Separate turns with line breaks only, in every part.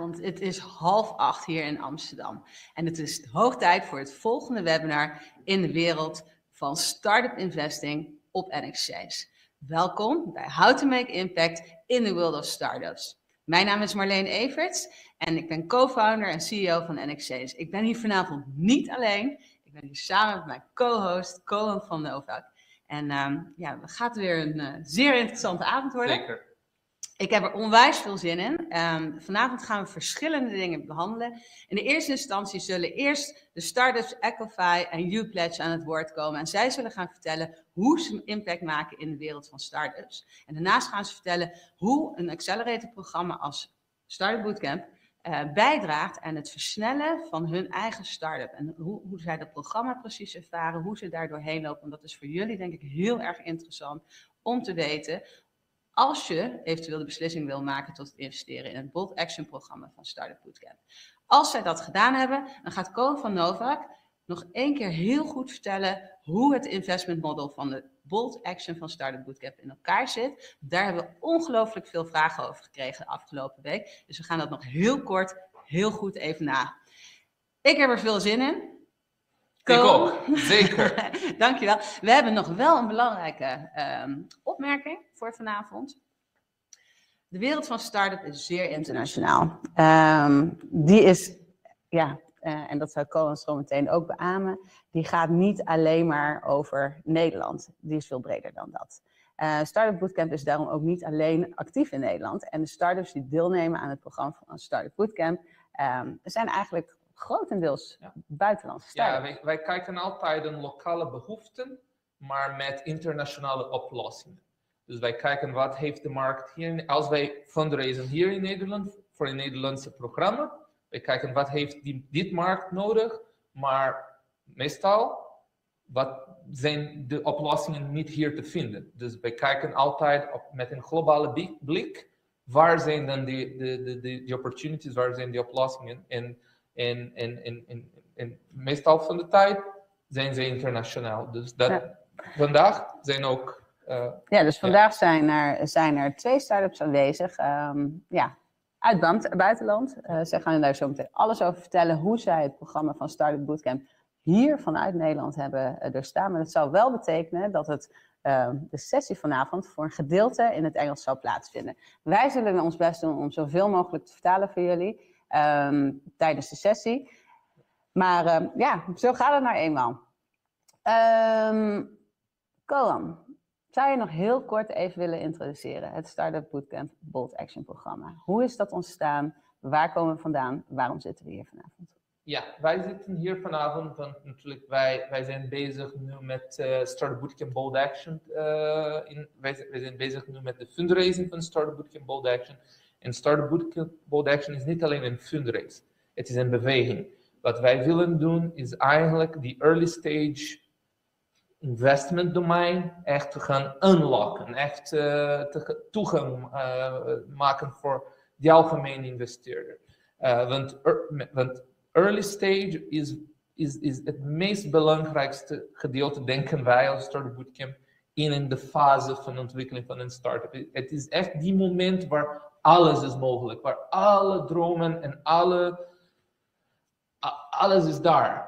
Goedenavond, het is 7:30 hier in Amsterdam. En het is hoog tijd voor het volgende webinar in de wereld van start-up investing op Nxchange. Welkom bij How to Make Impact in the World of Startups. Mijn naam is Marleen Evertsz en ik ben co-founder en CEO van Nxchange. Ik ben hier vanavond niet alleen, ik ben hier samen met mijn co-host Kauan Von Novack. En het gaat weer een zeer interessante avond worden.
Zeker.
Ik heb er onwijs veel zin in. Vanavond gaan we verschillende dingen behandelen. In de eerste instantie zullen eerst de startups Ecofy en UPledge aan het woord komen. En zij zullen gaan vertellen hoe ze impact maken in de wereld van startups. En daarnaast gaan ze vertellen hoe een accelerator-programma als Startup Bootcamp bijdraagt aan het versnellen van hun eigen start-up. En hoe zij dat programma precies ervaren, hoe ze daar doorheen lopen. Want dat is voor jullie denk ik heel erg interessant om te weten. Als je eventueel de beslissing wil maken tot het investeren in het Bold Action programma van Startup Bootcamp. Als zij dat gedaan hebben, dan gaat Kauan Von Novack nog één keer heel goed vertellen hoe het investment model van de Bold Action van Startup Bootcamp in elkaar zit. Daar hebben we ongelooflijk veel vragen over gekregen de afgelopen week. Dus we gaan dat nog heel kort, heel goed even na. Ik heb er veel zin in.
Ik ook, zeker.
Dankjewel. We hebben nog wel een belangrijke opmerking voor vanavond. De wereld van start-up is zeer internationaal. Die is, en dat zou Kauan zo meteen ook beamen, die gaat niet alleen maar over Nederland. Die is veel breder dan dat. Startup Bootcamp is daarom ook niet alleen actief in Nederland. En de startups die deelnemen aan het programma van Startup Bootcamp zijn eigenlijk grotendeels buitenlandse startups.
Ja, wij kijken altijd naar lokale behoeften, maar met internationale oplossingen. Dus wij kijken wat heeft de markt hier. Als wij fundraisen hier in Nederland voor een Nederlandse programma, wij kijken wat heeft dit markt nodig, maar meestal wat zijn de oplossingen niet hier te vinden. Dus wij kijken altijd met een globale blik, waar zijn dan de opportunities, waar zijn die oplossingen. En meestal van de tijd zijn ze internationaal. Dus vandaag zijn ook...
Dus vandaag zijn er 2 start-ups aanwezig. Uit het buitenland. Zij gaan daar zo meteen alles over vertellen hoe zij het programma van Startup Bootcamp hier vanuit Nederland hebben doorstaan. Maar dat zou wel betekenen dat de sessie vanavond voor een gedeelte in het Engels zou plaatsvinden. Wij zullen ons best doen om zoveel mogelijk te vertalen voor jullie tijdens de sessie. Maar zo gaat het nou eenmaal. Kauan, zou je nog heel kort even willen introduceren? Het Startup Bootcamp Bold Action programma. Hoe is dat ontstaan? Waar komen we vandaan? Waarom zitten we hier vanavond?
Ja, wij zitten hier vanavond, want natuurlijk wij zijn bezig nu met Startup Bootcamp Bold Action. Wij zijn bezig nu met de fundraising van Startup Bootcamp Bold Action. En Startup Bootcamp Bold Action is niet alleen een fundraise. Het is een beweging. Wat wij willen doen is eigenlijk die early stage investment domein echt te gaan unlocken. Echt toegang maken voor de algemene investeerder. Want early stage is het meest belangrijkste gedeelte, denken wij als Startup Bootcamp, in de fase van ontwikkeling van een start-up. Het is echt die moment waar alles is mogelijk, waar alle dromen en alles is daar.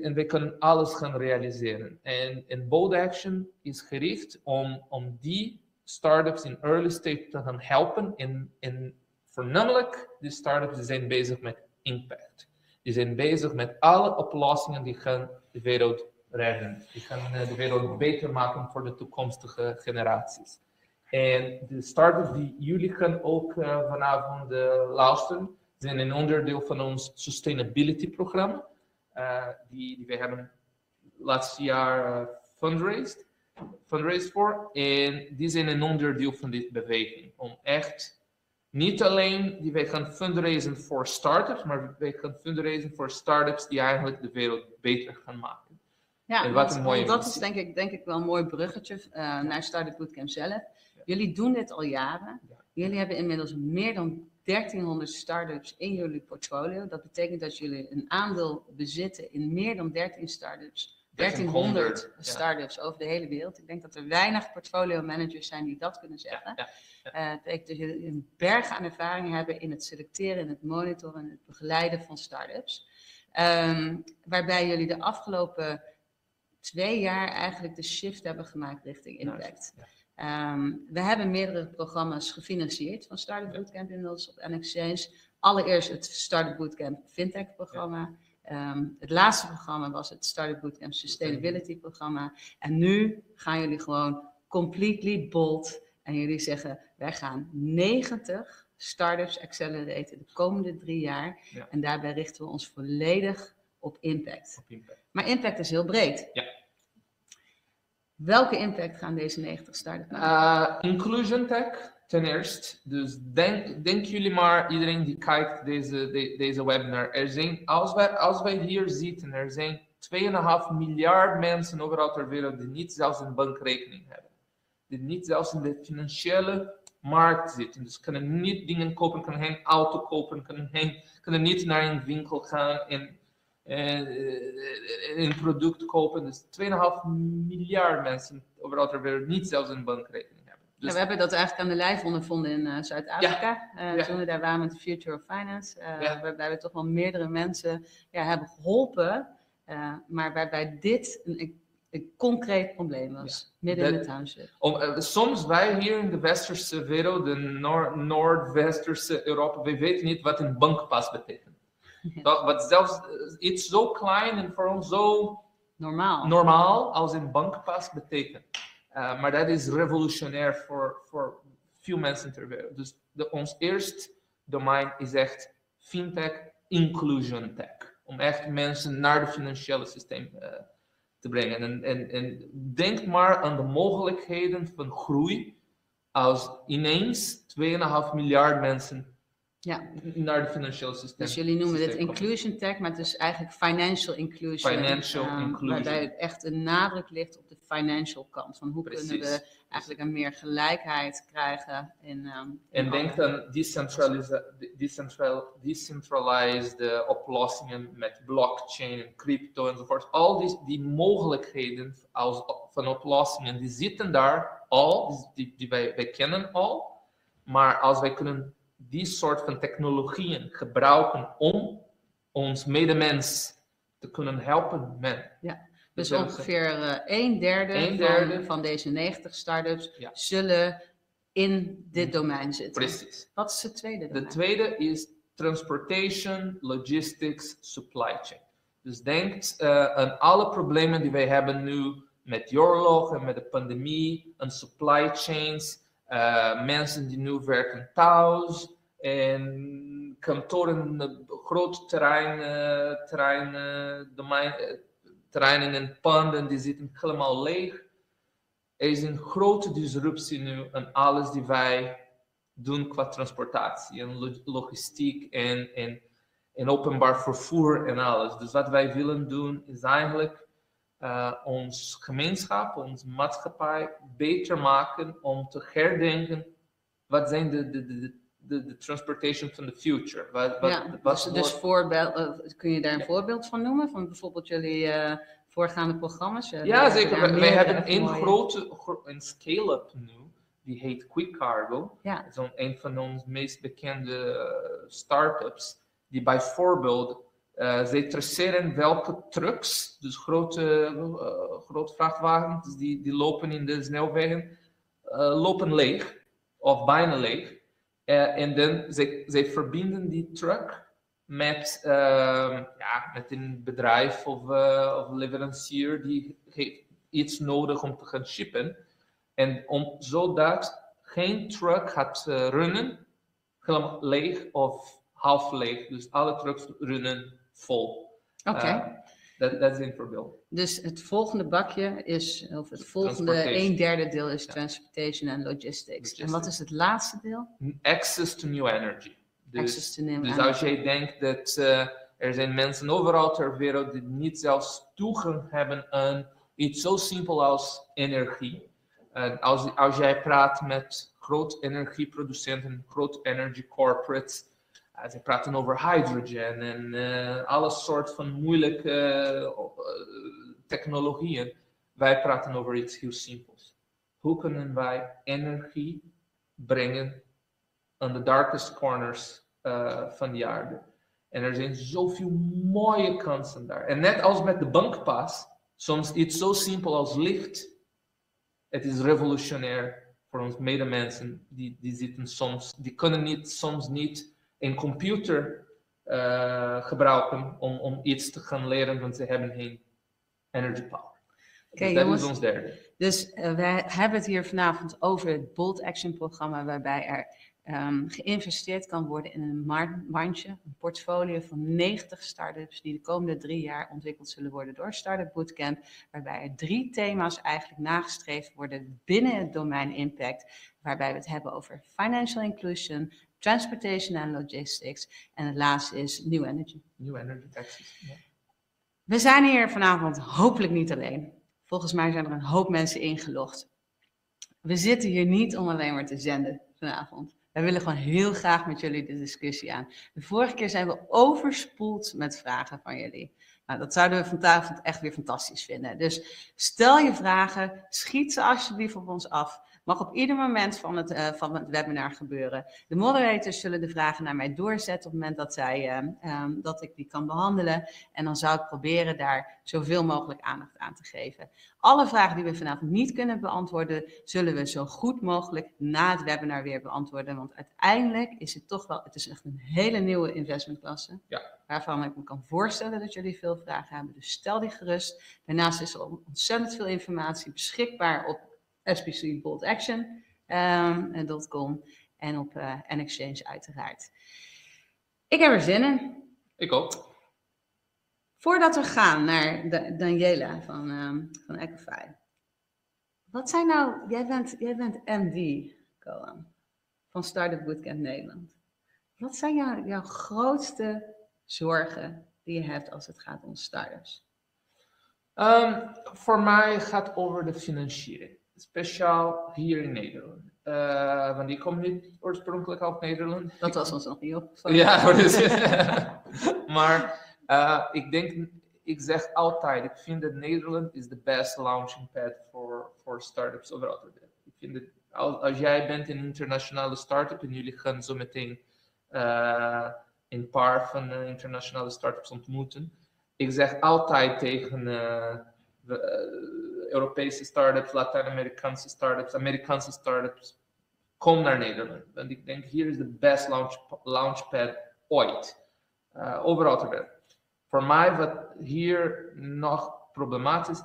En we kunnen alles gaan realiseren. En Bold Action is gericht om die start-ups in early stage te gaan helpen. En voornamelijk, die start-ups die zijn bezig met impact. Die zijn bezig met alle oplossingen die gaan de wereld redden. Die gaan de wereld beter maken voor de toekomstige generaties. En de start-ups die jullie gaan ook vanavond luisteren, zijn een onderdeel van ons sustainability programma. Die we hebben laatste jaar fundraised voor. En die zijn een onderdeel van dit beweging. Om echt niet alleen die wij gaan fundraisen voor start-ups, maar wij gaan fundraisen voor start-ups die eigenlijk de wereld beter gaan maken.
Ja, en wat een mooie dat is denk ik wel een mooi bruggetje naar Startup Bootcamp zelf. Ja. Jullie doen dit al jaren. Ja. Jullie hebben inmiddels meer dan 1300 start-ups in jullie portfolio. Dat betekent dat jullie een aandeel bezitten in meer dan 13 start-ups 1300 start-ups over de hele wereld. Ik denk dat er weinig portfolio managers zijn die dat kunnen zeggen. Het betekent dat jullie een berg aan ervaring hebben in het selecteren, in het monitoren en het begeleiden van start-ups. Waarbij jullie de afgelopen 2 jaar eigenlijk de shift hebben gemaakt richting impact. We hebben meerdere programma's gefinancierd van Startup Bootcamp inmiddels op Nxchange. Allereerst het Startup Bootcamp Fintech programma. Het laatste programma was het Startup Bootcamp Sustainability programma. En nu gaan jullie gewoon completely bold. En jullie zeggen, wij gaan 90 startups acceleraten de komende 3 jaar. Ja. En daarbij richten we ons volledig op impact. Maar impact is heel breed. Ja. Welke impact gaan deze 90 startups maken?
Inclusion tech, ten eerste. Dus denk jullie maar, iedereen die kijkt deze webinar. Als wij hier zitten, er zijn 2,5 miljard mensen overal ter wereld die niet zelfs een bankrekening hebben. Die niet zelfs in de financiële markt zitten. Dus kunnen niet dingen kopen, kunnen geen auto kopen, kunnen niet naar een winkel gaan en een product kopen. Dus 2,5 miljard mensen overal ter wereld niet zelfs een bankrekening hebben. Dus
we hebben dat eigenlijk aan de lijf ondervonden in Zuid-Afrika. Toen we daar waren met de Future of Finance. Waarbij we toch wel meerdere mensen hebben geholpen. Maar waarbij dit een concreet probleem was. Midden in de township.
Soms wij hier in de westerse wereld, de Noordwesterse Europa, we weten niet wat een bankpas betekent. Wat zelfs iets zo klein en voor ons zo normaal als een bankpas betekent. Maar dat is revolutionair voor veel mensen ter wereld. Dus ons eerste domein is echt fintech, inclusion tech. Om echt mensen naar het financiële systeem te brengen. En denk maar aan de mogelijkheden van groei als ineens 2,5 miljard mensen naar het financiële systeem.
Dus jullie noemen dit inclusion tech, maar het is eigenlijk financial inclusion. Waarbij het echt een nadruk ligt op de financial kant. Van hoe kunnen we eigenlijk een meer gelijkheid krijgen
en denk dan decentralized oplossingen met blockchain en crypto enzovoort. Al die mogelijkheden van oplossingen, die zitten daar al, die wij kennen al. Maar als wij kunnen die soort van technologieën gebruiken om ons medemens te kunnen helpen.
Dus ongeveer een derde van deze 90 start-ups zullen in dit domein zitten.
Precies.
Wat is het tweede domein?
De tweede is transportation, logistics, supply chain. Dus denk aan alle problemen die wij hebben nu met de oorlog en met de pandemie, en supply chains, mensen die nu werken thuis en kantoren, groot terreinen en panden die zitten helemaal leeg. Er is een grote disruptie nu aan alles die wij doen qua transportatie en logistiek en openbaar vervoer en alles. Dus wat wij willen doen is eigenlijk ons gemeenschap, onze maatschappij beter maken om te herdenken wat zijn de transportation van de future.
Dus kun je daar een voorbeeld van noemen? Van bijvoorbeeld jullie voorgaande programma's?
Ja, zeker. Wij hebben een scale-up nu. Die heet Quick Cargo. Dat is een van onze meest bekende start-ups. Die bijvoorbeeld zij traceren welke trucks, dus grote vrachtwagens, die lopen in de snelwegen, lopen leeg of bijna leeg. En dan zij verbinden die truck met een bedrijf of leverancier die heeft iets nodig om te gaan shippen. En zodat geen truck gaat runnen, helemaal leeg of half leeg. Dus alle trucks runnen vol.
Oké.
Dat is een voorbeeld.
Dus het volgende bakje is, of het volgende 1/3 deel is transportation en logistics. En wat is het laatste deel?
Access to new energy.
Access to new
dus
energy.
als jij denkt dat er zijn mensen overal ter wereld die niet zelfs toegang hebben aan iets zo simpel als energie. Als jij praat met grote energieproducenten, grote energy corporates, ze praten over hydrogen en alle soort van moeilijke technologieën. Wij praten over iets heel simpels. Hoe kunnen wij energie brengen aan de darkest corners van de aarde? En er zijn zoveel mooie kansen daar. En net als met de bankpas, soms iets zo simpel als licht. Het is revolutionair voor ons medemensen. Die kunnen soms niet een computer gebruiken om iets te gaan leren, want ze hebben geen energy power.
Okay,
dus dat is ons derde.
Dus wij hebben het hier vanavond over het Bold Action programma, waarbij er geïnvesteerd kan worden in een mandje, een portefeuille van 90 start-ups die de komende 3 jaar ontwikkeld zullen worden door Startup Bootcamp, waarbij er 3 thema's eigenlijk nagestreefd worden binnen het domein impact, waarbij we het hebben over financial inclusion, transportation en logistics en het laatste is new energy.
New energy access. Ja.
We zijn hier vanavond hopelijk niet alleen. Volgens mij zijn er een hoop mensen ingelogd. We zitten hier niet om alleen maar te zenden vanavond. Wij willen gewoon heel graag met jullie de discussie aan. De vorige keer zijn we overspoeld met vragen van jullie. Nou, dat zouden we vanavond echt weer fantastisch vinden. Dus stel je vragen, schiet ze alsjeblieft op ons af. Mag op ieder moment van het webinar gebeuren. De moderators zullen de vragen naar mij doorzetten op het moment dat ik die kan behandelen. En dan zou ik proberen daar zoveel mogelijk aandacht aan te geven. Alle vragen die we vanavond niet kunnen beantwoorden, zullen we zo goed mogelijk na het webinar weer beantwoorden. Want uiteindelijk is het toch wel, het is echt een hele nieuwe investmentklasse.
Ja.
Waarvan ik me kan voorstellen dat jullie veel vragen hebben. Dus stel die gerust. Daarnaast is er ontzettend veel informatie beschikbaar op spcboldAction.com en op Nxchange uiteraard. Ik heb er zin in.
Ik ook.
Voordat we gaan naar Daniela van Ecofy. Wat zijn nou, jij bent MD, Kauan, van Startup Bootcamp Nederland. Wat zijn jouw grootste zorgen die je hebt als het gaat om startups?
Voor mij gaat het over de financiering. Speciaal hier in Nederland. Want die komt niet oorspronkelijk uit Nederland.
Dat was ons nog niet op.
Ja, maar ik zeg altijd, ik vind dat Nederland is de best launching pad voor startups overal ter wereld. Ik vind dat als jij bent een internationale startup en jullie gaan zo meteen een paar van internationale startups ontmoeten. Ik zeg altijd tegen Europese startups, Latijns-Amerikaanse startups, Amerikaanse startups, kom naar Nederland. Want ik denk, hier is de best launchpad ooit. Overal ter wereld. Voor mij, wat hier nog problematisch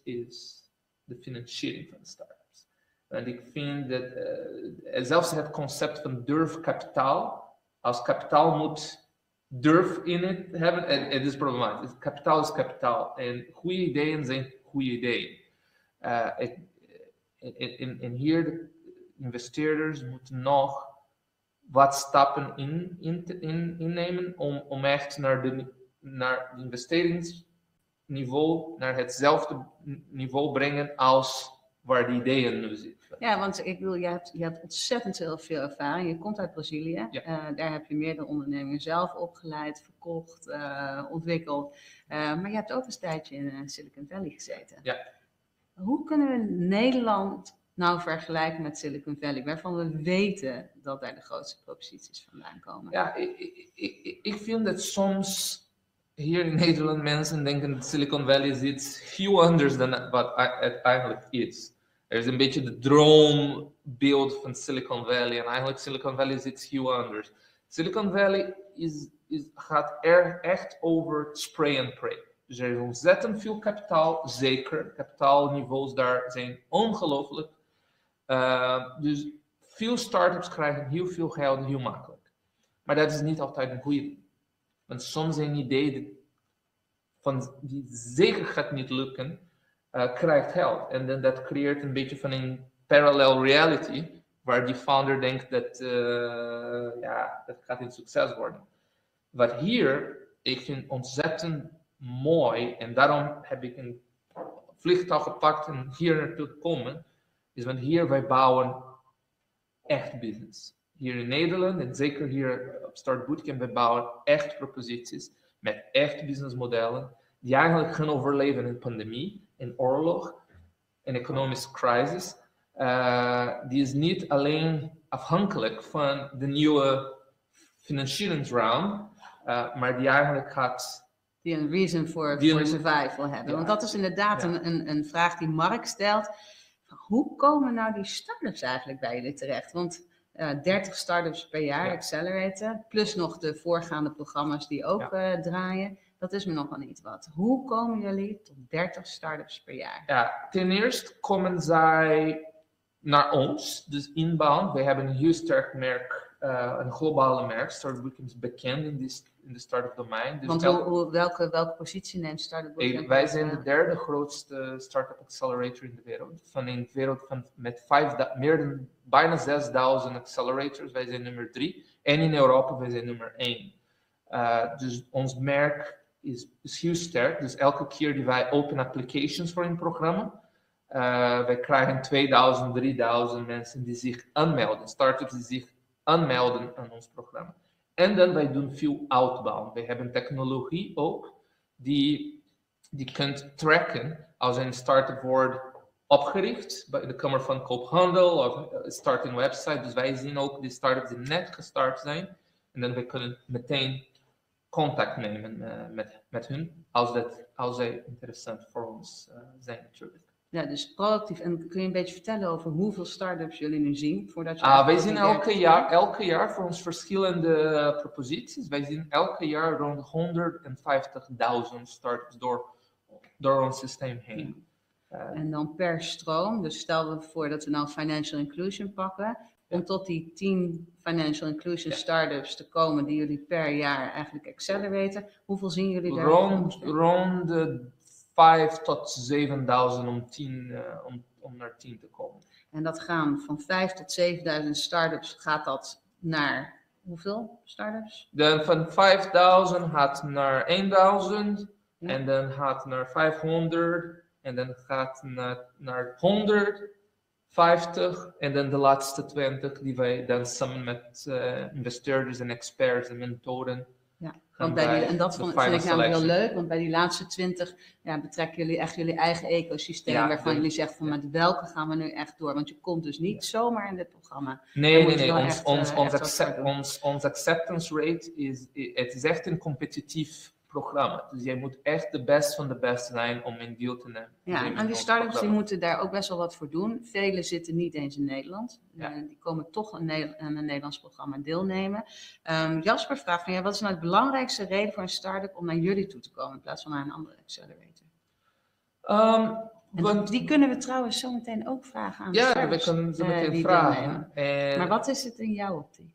is de financiering van de startups. Want ik vind dat zelfs het concept van durfkapitaal, als kapitaal moet durf in het hebben, het is problematisch. Kapitaal is kapitaal. En goede ideeën zijn goede ideeën. En hier de investeerders moeten nog wat stappen innemen om echt naar het investeringsniveau, naar hetzelfde niveau brengen als waar die ideeën nu zitten.
Ja, want ik bedoel, je hebt ontzettend heel veel ervaring. Je komt uit Brazilië. Ja. Daar heb je meerdere ondernemingen zelf opgeleid, verkocht, ontwikkeld. Maar je hebt ook een tijdje in Silicon Valley gezeten.
Ja. Hoe
kunnen we Nederland nou vergelijken met Silicon Valley, waarvan we weten dat daar de grootste proposities vandaan komen?
Ja, ik vind dat soms hier in Nederland mensen denken dat Silicon Valley is iets heel anders dan wat het eigenlijk is. Er is een beetje de droombeeld van Silicon Valley en eigenlijk Silicon Valley is iets heel anders. Silicon Valley gaat echt over spray and pray. Dus er is ontzettend veel kapitaal, zeker. Kapitaalniveaus daar zijn ongelooflijk. Dus veel startups krijgen heel veel geld heel makkelijk. Maar dat is niet altijd een goede ding. Want soms een idee die zeker gaat niet lukken, krijgt geld. En dat creëert een beetje van een parallel reality, waar die founder denkt dat dat gaat een succes worden. Wat hier, ik vind ontzettend mooi, en daarom heb ik een vliegtuig gepakt om hier naartoe te komen, is want hier wij bouwen echt business. Hier in Nederland, en zeker hier op Start Bootcamp, wij bouwen echt proposities met echt businessmodellen. die eigenlijk gaan overleven in pandemie, in oorlog, in economische crisis. Die is niet alleen afhankelijk van de nieuwe financieringsround, maar die eigenlijk gaat...
Die een reason for survival hebben.
Ja.
Want dat is inderdaad een vraag die Mark stelt. Hoe komen nou die start-ups eigenlijk bij jullie terecht? Want 30 start-ups per jaar acceleraten, plus nog de voorgaande programma's die ook draaien. Dat is me nog wel niet wat. Hoe komen jullie tot 30 start-ups per jaar?
Ja, ten eerste komen zij naar ons, dus inbound. We hebben een heel sterk merk, een globale merk. Startupbootcamp is bekend in de start-up domein. Dus
want welke positie neemt Startupbootcamp?
Wij zijn de derde grootste start-up accelerator in de wereld. Van een wereld met bijna 6000 accelerators. Wij zijn nummer 3. En in Europa, wij zijn nummer 1. Dus ons merk is heel sterk. Dus elke keer die wij open applications voor een programma, wij krijgen 2000, 3000 mensen die zich aanmelden. Startups die zich aanmelden aan ons programma. En dan wij doen veel outbound. We hebben technologie ook die kunt tracken als een start-up wordt opgericht bij de Kamer van Koophandel of start een website. Dus wij zien ook die start-ups die net gestart zijn. En dan we kunnen meteen contact nemen met hun als zij interessant voor ons zijn natuurlijk.
Ja, dus proactief. En kun je een beetje vertellen over hoeveel start-ups jullie nu zien?
Wij zien elke jaar voor ons verschillende proposities. Wij zien elke jaar rond 150.000 start-ups door ons systeem heen.
En dan per stroom, dus stel we voor dat we nou financial inclusion pakken. Om tot die 10 financial inclusion start-ups te komen die jullie per jaar eigenlijk acceleraten. Hoeveel zien jullie daar?
Rond de 5 tot 7000 om naar 10 te komen.
En dat gaan van 5 tot 7000 start-ups, gaat dat naar hoeveel start-ups?
Dan van 5000 gaat naar 1000 en dan gaat naar 500 en dan gaat naar 150 en dan de laatste 20 die wij dan samen met investeerders en experts en mentoren.
Ja, want en dat vind ik namelijk heel leuk, want bij die laatste 20 betrekken jullie echt jullie eigen ecosysteem, waarvan jullie zeggen van met welke gaan we nu echt door, want je komt dus niet zomaar in dit programma.
Nee. Ons acceptance rate is echt een competitief programma. Dus jij moet echt de best van de best zijn om in deel te nemen.
Ja, en die start-ups die moeten daar ook best wel wat voor doen. Vele zitten niet eens in Nederland. Die komen toch aan een Nederlands programma deelnemen. Jasper vraagt van wat is nou de belangrijkste reden voor een start-up om naar jullie toe te komen in plaats van naar een andere accelerator? Die kunnen we trouwens zo meteen ook vragen aan de
we kunnen ze meteen vragen.
Maar wat is het in jouw optiek?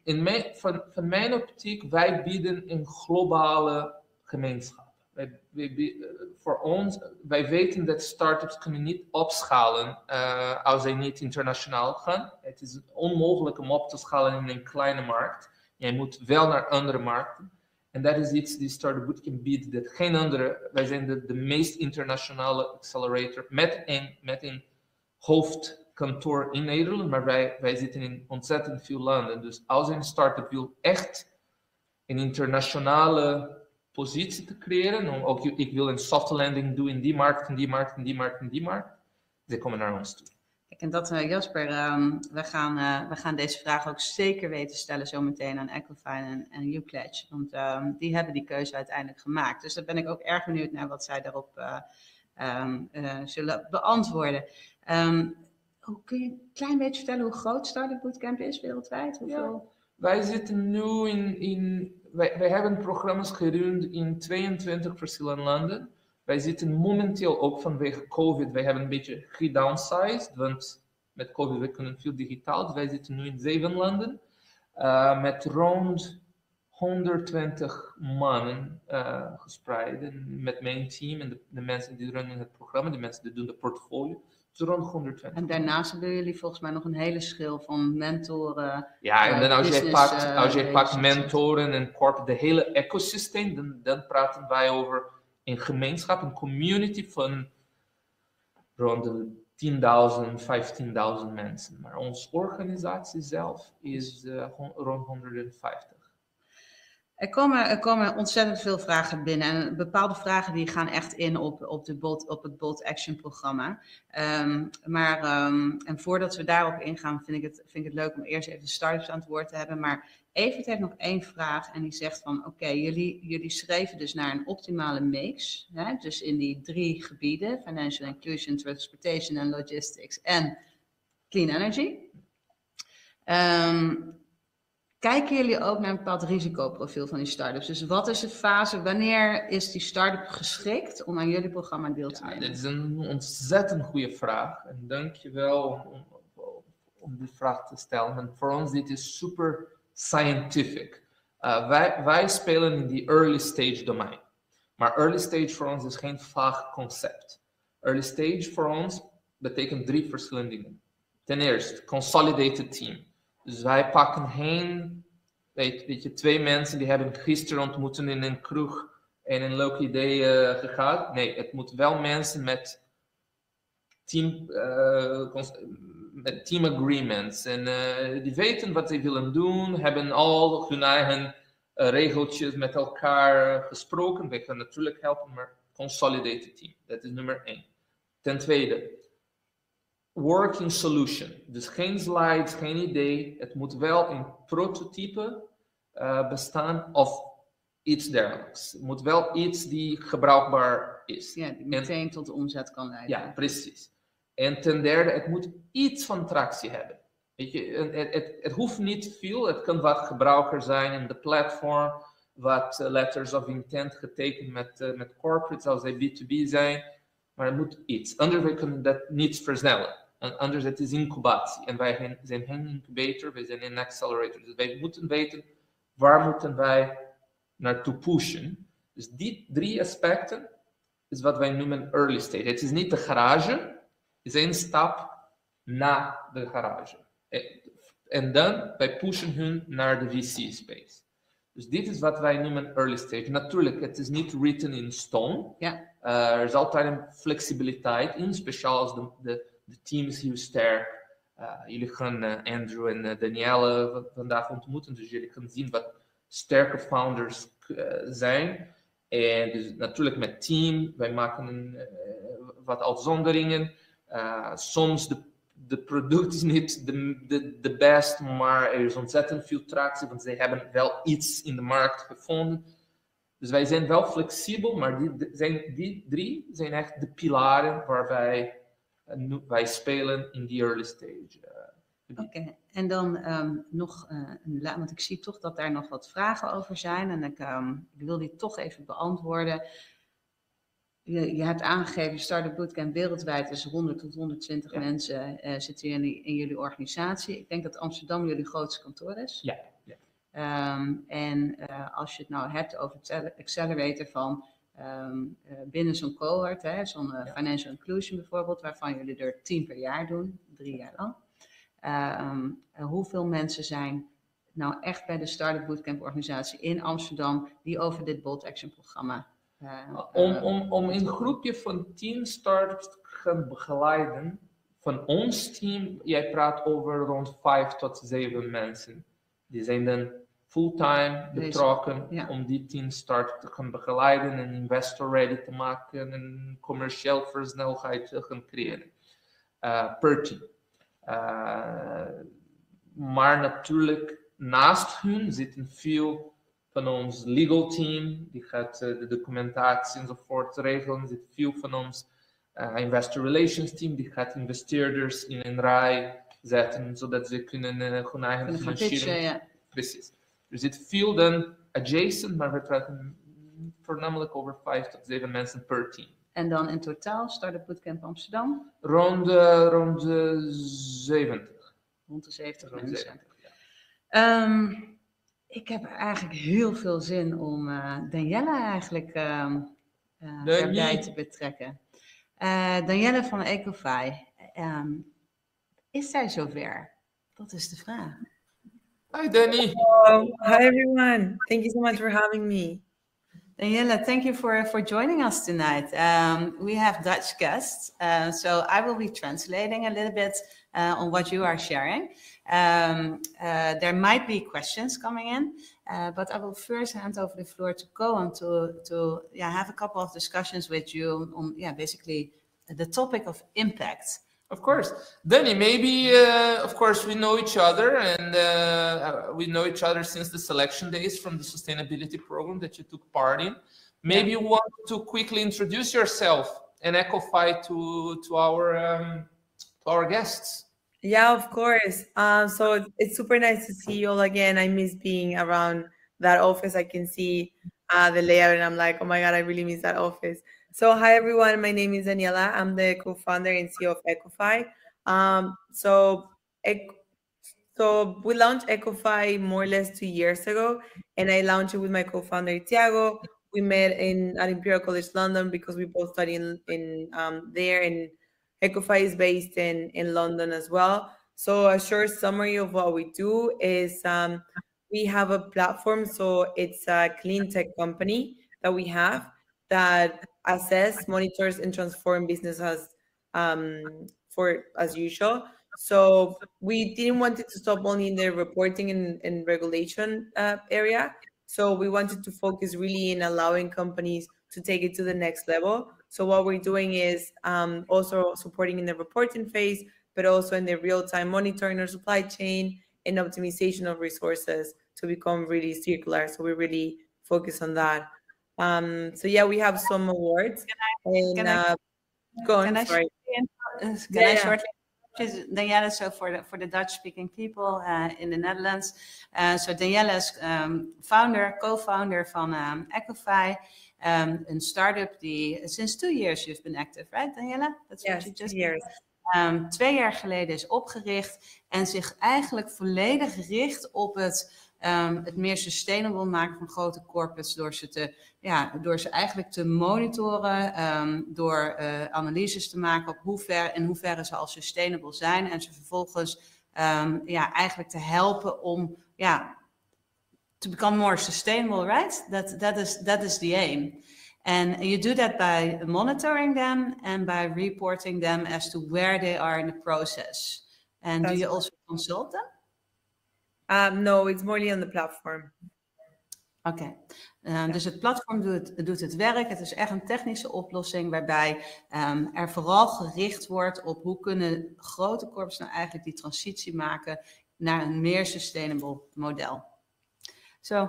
Van mijn optiek, wij bieden een globale gemeenschap. Voor ons, wij weten dat start-ups kunnen niet opschalen als zij niet internationaal gaan. Het is onmogelijk om op te schalen in een kleine markt. Jij moet wel naar andere markten. En dat is iets die Startupbootcamp biedt dat geen andere. Wij zijn de meest internationale accelerator met een hoofdkantoor in Nederland, maar wij zitten in ontzettend veel landen. Dus als een start-up wil echt een internationale positie te creëren, ook ik wil een soft landing doen in die markt, in die markt, in die markt, in die markt, ze komen naar ons toe.
Kijk, en dat Jasper, we gaan deze vraag ook zeker weten stellen zometeen aan Equifine en Nxchange, want die hebben die keuze uiteindelijk gemaakt. Dus daar ben ik ook erg benieuwd naar wat zij daarop zullen beantwoorden. Kun je een klein beetje vertellen hoe groot Startupbootcamp is wereldwijd?
Wij zitten nu wij hebben programma's gerund in 22 verschillende landen. Wij zitten momenteel ook vanwege COVID, wij hebben een beetje gedownsized, want met COVID we kunnen veel digitaal. Dus wij zitten nu in 7 landen met rond 120 mannen gespreid. Met mijn team en de mensen die runnen het programma, de mensen die doen de portefeuille. Dus rond 120.
En daarnaast hebben jullie volgens mij nog een hele schil van mentoren.
Ja, en dan als jij pakt mentoren en de hele ecosysteem, dan praten wij over een gemeenschap, een community van rond de 10.000, 15.000 mensen. Maar onze organisatie zelf is rond 150.
Er komen ontzettend veel vragen binnen. En bepaalde vragen die gaan echt in op het Bold Action programma. En voordat we daarop ingaan, vind ik het leuk om eerst even de startups aan het woord te hebben. Maar Evert heeft nog één vraag en die zegt van oké, jullie schreven dus naar een optimale mix. Hè? Dus in die 3 gebieden, financial inclusion, transportation en logistics en clean energy. Kijken jullie ook naar een bepaald risicoprofiel van die start-ups? Dus wat is de fase, wanneer is die start-up geschikt om aan jullie programma deel te nemen?
Dit is een ontzettend goede vraag. En dank je wel om die vraag te stellen. En voor ons dit is super scientific. Wij spelen in die early stage domein. Maar early stage voor ons is geen vaag concept. Early stage voor ons betekent 3 verschillende dingen. Ten eerste, consolidated team. Dus wij pakken geen, weet je, 2 mensen die hebben gisteren ontmoet in een kroeg en een leuk idee gegaan. Nee, het moet wel mensen met team agreements. En die weten wat ze willen doen, hebben al hun eigen regeltjes met elkaar gesproken. Wij kunnen natuurlijk helpen, maar consolidated team. Dat is nummer 1. Ten tweede, working solution. Dus geen slides, geen idee. Het moet wel een prototype bestaan of iets dergelijks. Het moet wel iets die gebruikbaar is.
Ja, die meteen tot omzet kan leiden.
Ja, precies. En ten derde, het moet iets van tractie hebben. Weet je, het hoeft niet veel. Het kan wat gebruiker zijn in de platform, wat letters of intent getekend met corporates als zij B2B zijn. Maar het moet iets. Anders kunnen we dat niet versnellen. En anders het is incubatie. En wij zijn geen incubator, wij zijn een accelerator. Dus wij moeten weten, waar moeten wij naartoe pushen. Dus die 3 aspecten is wat wij noemen early stage. Het is niet de garage, het is een stap na de garage. En dan, wij pushen hun naar de VC space. Dus dit is wat wij noemen early stage. Natuurlijk, het is niet written in stone.
Ja.
Er is altijd een flexibiliteit in, speciaal als de team is heel sterk. Jullie gaan Andrew en Danielle vandaag ontmoeten, dus jullie gaan zien wat sterke founders zijn. En dus natuurlijk met team, wij maken wat uitzonderingen. Soms de product is niet de best, maar er is ontzettend veel tractie, want zij hebben wel iets in de markt gevonden. Dus wij zijn wel flexibel, maar die 3 zijn echt de pilaren waar wij spelen in die early stage.
Oké, en dan want ik zie toch dat daar nog wat vragen over zijn en ik wil die toch even beantwoorden. Je hebt aangegeven, Startup Bootcamp wereldwijd is 100 tot 120 mensen zitten in jullie organisatie. Ik denk dat Amsterdam jullie grootste kantoor is.
Ja.
Als je het nou hebt over het accelerator van binnen zo'n cohort, zo'n financial inclusion bijvoorbeeld, waarvan jullie er 10 per jaar doen, 3 jaar lang. Hoeveel mensen zijn nou echt bij de Startup Bootcamp organisatie in Amsterdam die over dit Bold Action programma
om een groepje van 10 startups te gaan begeleiden, van ons team, jij praat over rond 5 tot 7 mensen. Die zijn dan fulltime betrokken om die 10 startups te gaan begeleiden en investor ready te maken en commercieel versnelheid te gaan creëren. Per team. Maar natuurlijk, naast hun zitten veel van ons legal team, die gaat de documentatie enzovoort regelen. Er zit veel van ons investor relations team, die gaat investeerders in een rij zetten, zodat ze hun eigen financiering... Precies. Er zit veel dan adjacent, maar we praten voornamelijk over 5 tot 7 mensen per team.
En dan in totaal, Startup Bootcamp Amsterdam?
Rond 70.
Rond de 70
rond
mensen.
70, ja.
Ik heb eigenlijk heel veel zin om Danielle eigenlijk erbij te betrekken. Danielle van Ecofy. Is zij zover? Dat is de vraag.
Hi Danny.
Hello. Hi everyone. Thank you so much for having me.
Daniela, thank you for joining us tonight. We have Dutch guests, so I will be translating a little bit on what you are sharing. There might be questions coming in, but I will first hand over the floor to Kauan to have a couple of discussions with you on basically the topic of impact.
Of course. Danny, maybe, of course, we know each other, and we know each other since the selection days from the sustainability program that you took part in. Maybe you want to quickly introduce yourself and Ecofy to our guests.
Yeah, of course. So it's super nice to see you all again. I miss being around that office. I can see the layout, and I'm like, oh my God, I really miss that office. So hi, everyone. My name is Daniela. I'm the co-founder and CEO of Ecofy. So we launched Ecofy more or less 2 years ago, and I launched it with my co-founder, Thiago. We met at Imperial College London because we both study in there, and Ecofy is based in London as well. So a short summary of what we do is we have a platform. So it's a clean tech company that we have that assess, monitors, and transform businesses as usual. So we didn't want it to stop only in the reporting and regulation area. So we wanted to focus really in allowing companies to take it to the next level. So what we're doing is also supporting in the reporting phase, but also in the real-time monitoring of supply chain and optimization of resources to become really circular. So we really focus on that. So yeah, we have some awards. Go on, sorry.
Can I shortly? Daniela, so for the Dutch-speaking people in the Netherlands. So Daniela is co-founder van Ecofy, een start-up die sinds 2 years you've been active, right, Daniela?
That's what you just 2 years.
2 jaar geleden is opgericht en zich eigenlijk volledig richt op het meer sustainable maken van grote corporates door ze eigenlijk te monitoren, door analyses te maken op in hoeverre ze al sustainable zijn en ze vervolgens eigenlijk te helpen om to become more sustainable, right? That is the aim. And you do that by monitoring them and by reporting them as to where they are in the process. And do you also consult them?
No, it's more on the platform.
Oké, dus het platform doet het werk. Het is echt een technische oplossing waarbij er vooral gericht wordt op hoe kunnen grote corporates nou eigenlijk die transitie maken naar een meer sustainable model. So,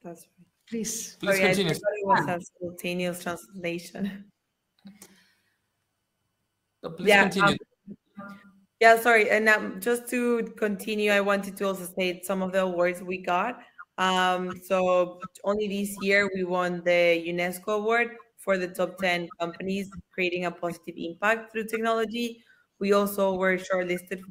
that's right.
Please
continue. I thought it was a simultaneous translation.
So please continue.
Yeah, sorry. And just to continue, I wanted to also state some of the awards we got. So only this year we won the UNESCO award for the top 10 companies creating a positive impact through technology. We also were shortlisted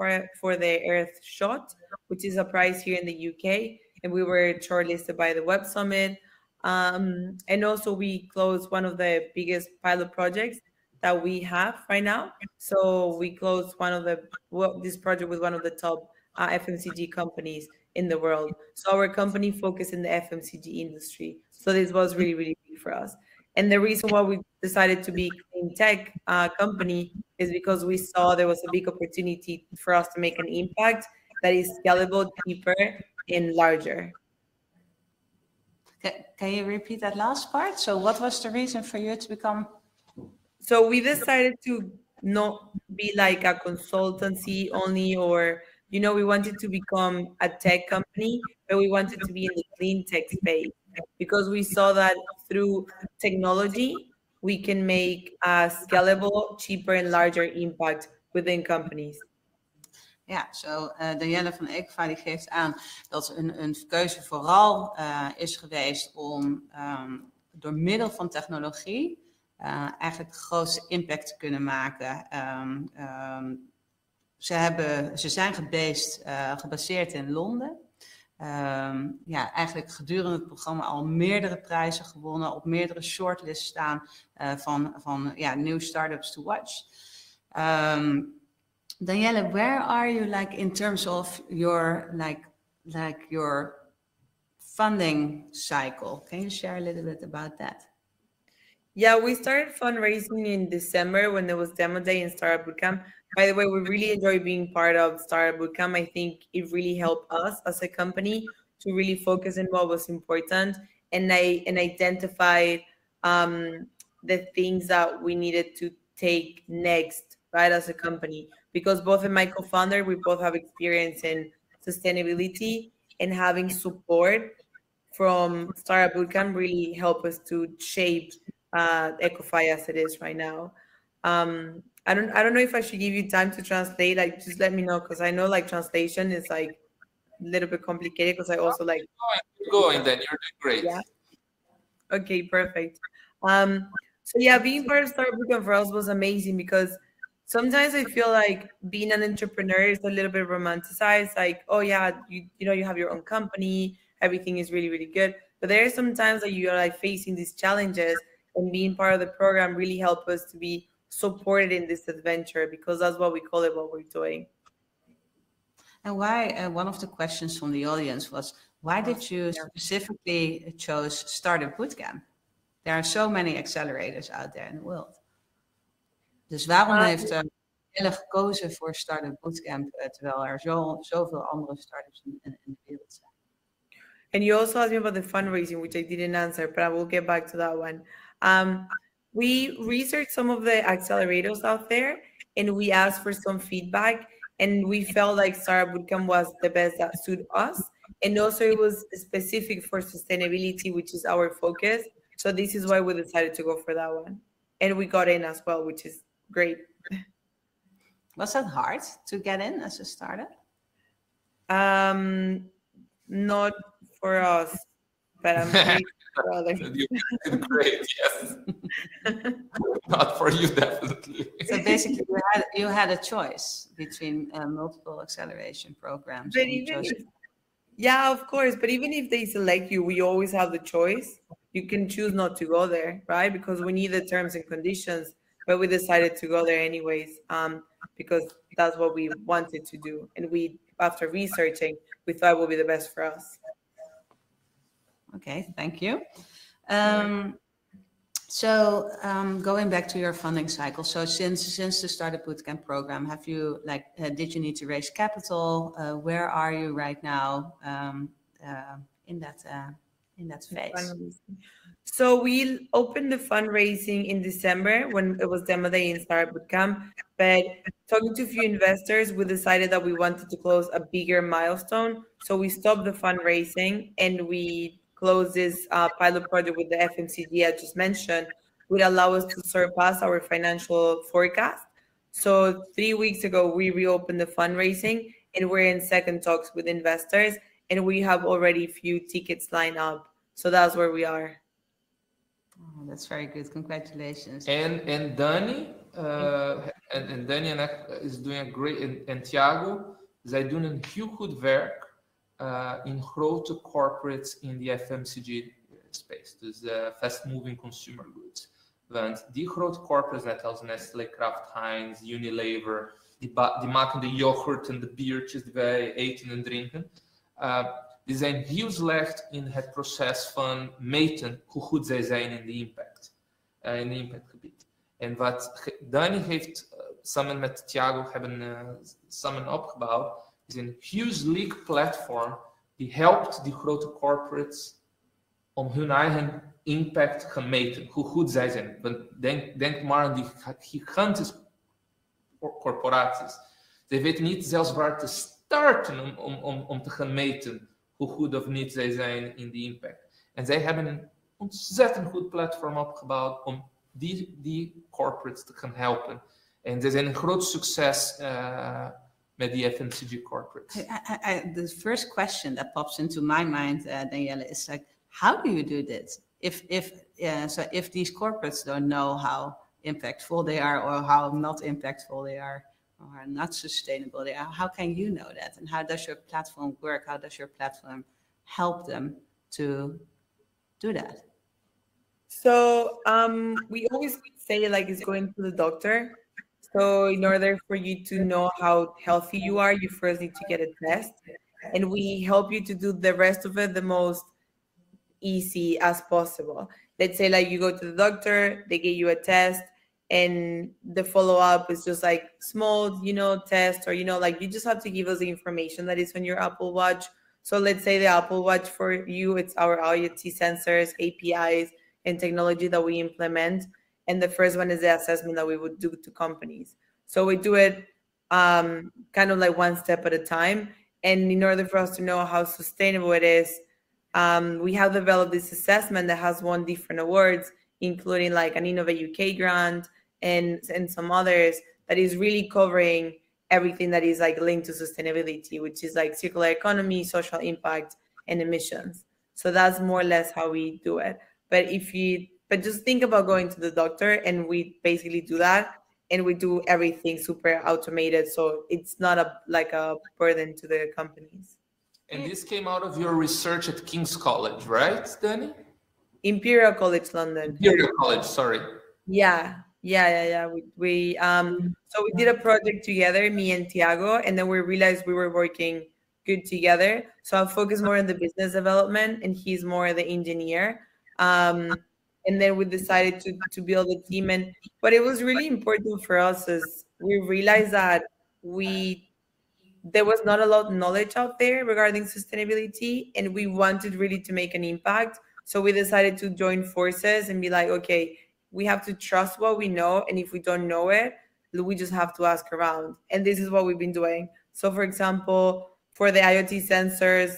for the Earth Shot, which is a prize here in the UK. And we were shortlisted by the Web Summit. And also we closed one of the biggest pilot projects that we have right now. So we closed this project with one of the top FMCG companies in the world. So our company focused in the FMCG industry. So this was really, really big for us. And the reason why we decided to be a clean tech company is because we saw there was a big opportunity for us to make an impact that is scalable, cheaper, and larger.
Can you repeat that last part? So what was the reason for you to become?
So we decided to not be like a consultancy only, or, we wanted to become a tech company, but we wanted to be in the clean tech space because we saw that through technology, we can make a scalable, cheaper, and larger impact within companies.
Ja, Danielle van Ecofy die geeft aan dat een keuze vooral is geweest om door middel van technologie eigenlijk de grootste impact te kunnen maken. Ze zijn gebaseerd in Londen. Eigenlijk gedurende het programma al meerdere prijzen gewonnen, op meerdere shortlists staan van new startups to watch. Danielle, where are you in terms of your your funding cycle? Can you share a little bit about that?
Yeah, we started fundraising in December when there was Demo Day and Startup Bootcamp. By the way, we really enjoy being part of Startup Bootcamp. I think it really helped us as a company to really focus on what was important and identify the things that we needed to take next, right, as a company. Because both of my co-founder, we both have experience in sustainability, and having support from Startup Bootcamp really helped us to shape Ecofy as it is right now. I don't know if I should give you time to translate. Like, just let me know, because I know like translation is like a little bit complicated, because I also like
Keep going, then you're doing great.
Yeah. Okay, perfect. So yeah, being part of Startup Bootcamp for us was amazing, because sometimes I feel like being an entrepreneur is a little bit romanticized. Like, oh yeah, you know, you have your own company, everything is really, really good. But there are some times that you are like facing these challenges, and being part of the program really helped us to be supported in this adventure, because that's what we call it, what we're doing.
And why, one of the questions from the audience was, why did you specifically chose Startup Bootcamp? There are so many accelerators out there in the world. Dus waarom heeft Jelle gekozen voor Startup Bootcamp, terwijl er zoveel andere startups in de wereld zijn?
And you also asked me about the fundraising, which I didn't answer, but I will get back to that one. We researched some of the accelerators out there, and we asked for some feedback, and we felt like Startup Bootcamp was the best that suited us. And also it was specific for sustainability, which is our focus. So this is why we decided to go for that one. And we got in as well, which is great.
Was that hard to get in as a startup?
Not for us, but I'm pretty for others.
You did great, yes. Not for you, definitely.
So basically, you had a choice between multiple acceleration programs.
But yeah, of course. But even if they select you, we always have the choice. You can choose not to go there, right? Because we need the terms and conditions, but we decided to go there anyways, because that's what we wanted to do. And we, after researching, we thought it would be the best for us.
Okay, thank you. So going back to your funding cycle, so since the Startup Bootcamp program, have you did you need to raise capital? Where are you right now in that phase?
So we opened the fundraising in December when it was demo day in Startup Bootcamp. But talking to a few investors, we decided that we wanted to close a bigger milestone. So we stopped the fundraising and we closed this pilot project with the FMCG I just mentioned, would allow us to surpass our financial forecast. So 3 weeks ago, we reopened the fundraising and we're in second talks with investors, and we have already a few tickets lined up. So that's where we are.
Oh, that's very good. Congratulations.
And Dani, en Dani is doing a great, en Thiago, zij doen een heel goed werk in grote corporates in de FMCG space, dus fast-moving consumer goods. Want die grote corporates, net als Nestlé, Kraft Heinz, Unilever, die maken de yoghurt en de biertjes die wij eten en drinken. Die zijn heel slecht in het proces van meten hoe goed zij zijn in de impact, in de impactgebied. En wat Dani heeft samen met Thiago hebben samen opgebouwd, is een huge leak platform die helpt die grote corporates om hun eigen impact te meten, hoe goed zij zijn. Want denk maar aan die gigantische corporaties. Ze weten niet zelfs waar te starten om te gaan meten hoe goed of niet zij zijn in die impact. En zij hebben een ontzettend goed platform opgebouwd om die corporates te gaan helpen. En ze zijn een groot succes met die FMCG corporates.
The first question that pops into my mind, Danielle, is like, how do you do this? If these corporates don't know how impactful they are, or how not impactful they are, or not sustainable they are, how can you know that? And how does your platform work? How does your platform help them to do that?
So we always say like it's going to the doctor. So in order for you to know how healthy you are, you first need to get a test. And we help you to do the rest of it the most easy as possible. Let's say like you go to the doctor, they give you a test, and the follow-up is just like small, test, or, like you just have to give us the information that is on your Apple Watch. So let's say the Apple Watch for you, it's our IoT sensors, APIs, and technology that we implement. And the first one is the assessment that we would do to companies. So we do it kind of like one step at a time. And in order for us to know how sustainable it is, we have developed this assessment that has won different awards, including like an Innovate UK grant and some others, that is really covering everything that is like linked to sustainability, which is like circular economy, social impact, and emissions. So that's more or less how we do it. But just think about going to the doctor, and we basically do that, and we do everything super automated, so it's not a burden to the companies.
And this came out of your research at King's College, right, Danny?
Imperial College London.
Imperial College, sorry.
Yeah. We so we did a project together, me and Tiago, and then we realized we were working good together. So I focus more on the business development, and he's more the engineer. And then we decided to build a team. And what it was really important for us is we realized that there was not a lot of knowledge out there regarding sustainability, and we wanted really to make an impact. So we decided to join forces and be like, okay, we have to trust what we know, and if we don't know it, we just have to ask around. And this is what we've been doing. So for example, for the IoT sensors,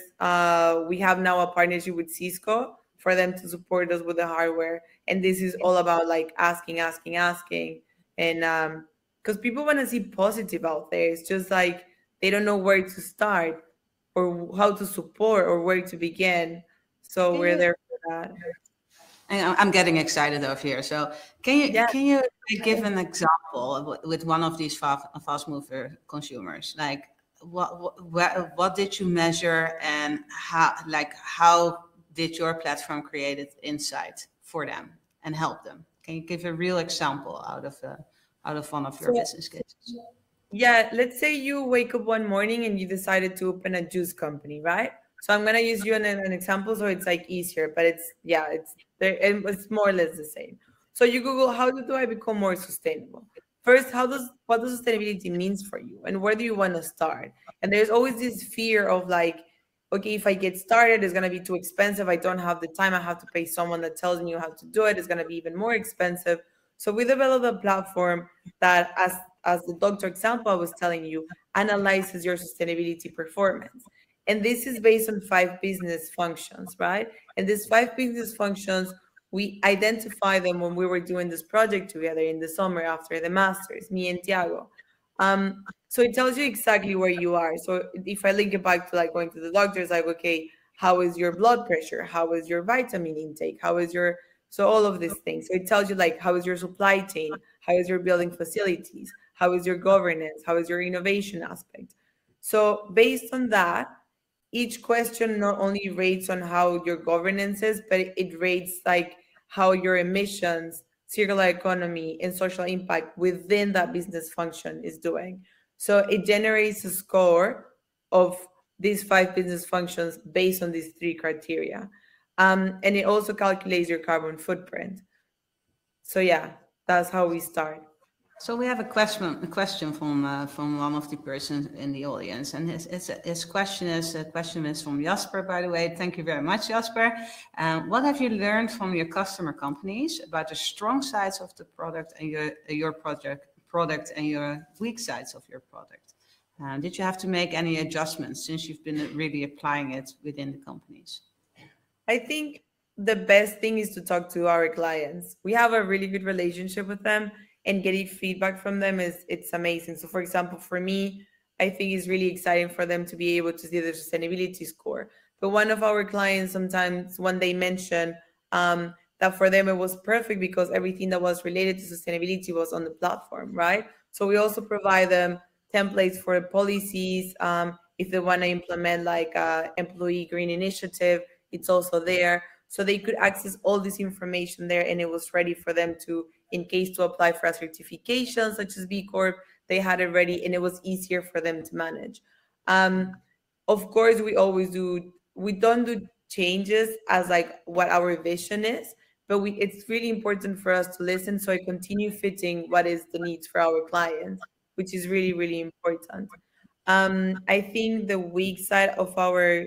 we have now a partnership with Cisco for them to support us with the hardware. And this is all about like asking. And because people want to see positive out there. It's just like they don't know where to start or how to support or where to begin. So we're there for that.
And I'm getting excited over here. So can you give an example with one of these fast mover consumers? Like what did you measure, and how did your platform create insight for them and help them? Can you give a real example out of one of your business cases?
Yeah, let's say you wake up one morning and you decided to open a juice company, right? So I'm gonna use you an example so it's like easier, but it's more or less the same. So you Google, how do I become more sustainable? First, what does sustainability means for you, and where do you want to start? And there's always this fear of like, okay, if I get started, it's gonna be too expensive. I don't have the time. I have to pay someone that tells me how to do it. It's gonna be even more expensive. So we developed a platform that, as the doctor example I was telling you, analyzes your sustainability performance. And this is based on 5 business functions, right? And these 5 business functions, we identified them when we were doing this project together in the summer after the masters, me and Tiago. So it tells you exactly where you are. So if I link it back to like going to the doctor, it's like, okay, how is your blood pressure? How is your vitamin intake? So all of these things. So it tells you like, how is your supply chain? How is your building facilities? How is your governance? How is your innovation aspect? So based on that, each question not only rates on how your governance is, but it rates like how your emissions, circular economy, and social impact within that business function is doing. So it generates a score of these 5 business functions based on these 3 criteria. And it also calculates your carbon footprint. So yeah, that's how we start.
So we have a question from one of the persons in the audience, and his question is from Jasper, by the way. Thank you very much, Jasper. What have you learned from your customer companies about the strong sides of the product and your product and your weak sides of your product? Did you have to make any adjustments since you've been really applying it within the companies?
I think the best thing is to talk to our clients. We have a really good relationship with them, and getting feedback from them it's amazing. So for example, for me, I think it's really exciting for them to be able to see the sustainability score. But one of our clients, sometimes when they mention that for them it was perfect because everything that was related to sustainability was on the platform, right? So we also provide them templates for policies. If they want to implement like employee green initiative, it's also there. So they could access all this information there, and it was ready for them to, in case to apply for a certification such as B Corp, they had it ready, and it was easier for them to manage. Of course, we don't do changes as like what our vision is, but it's really important for us to listen. So I continue fitting what is the needs for our clients, which is really, really important. I think the weak side of our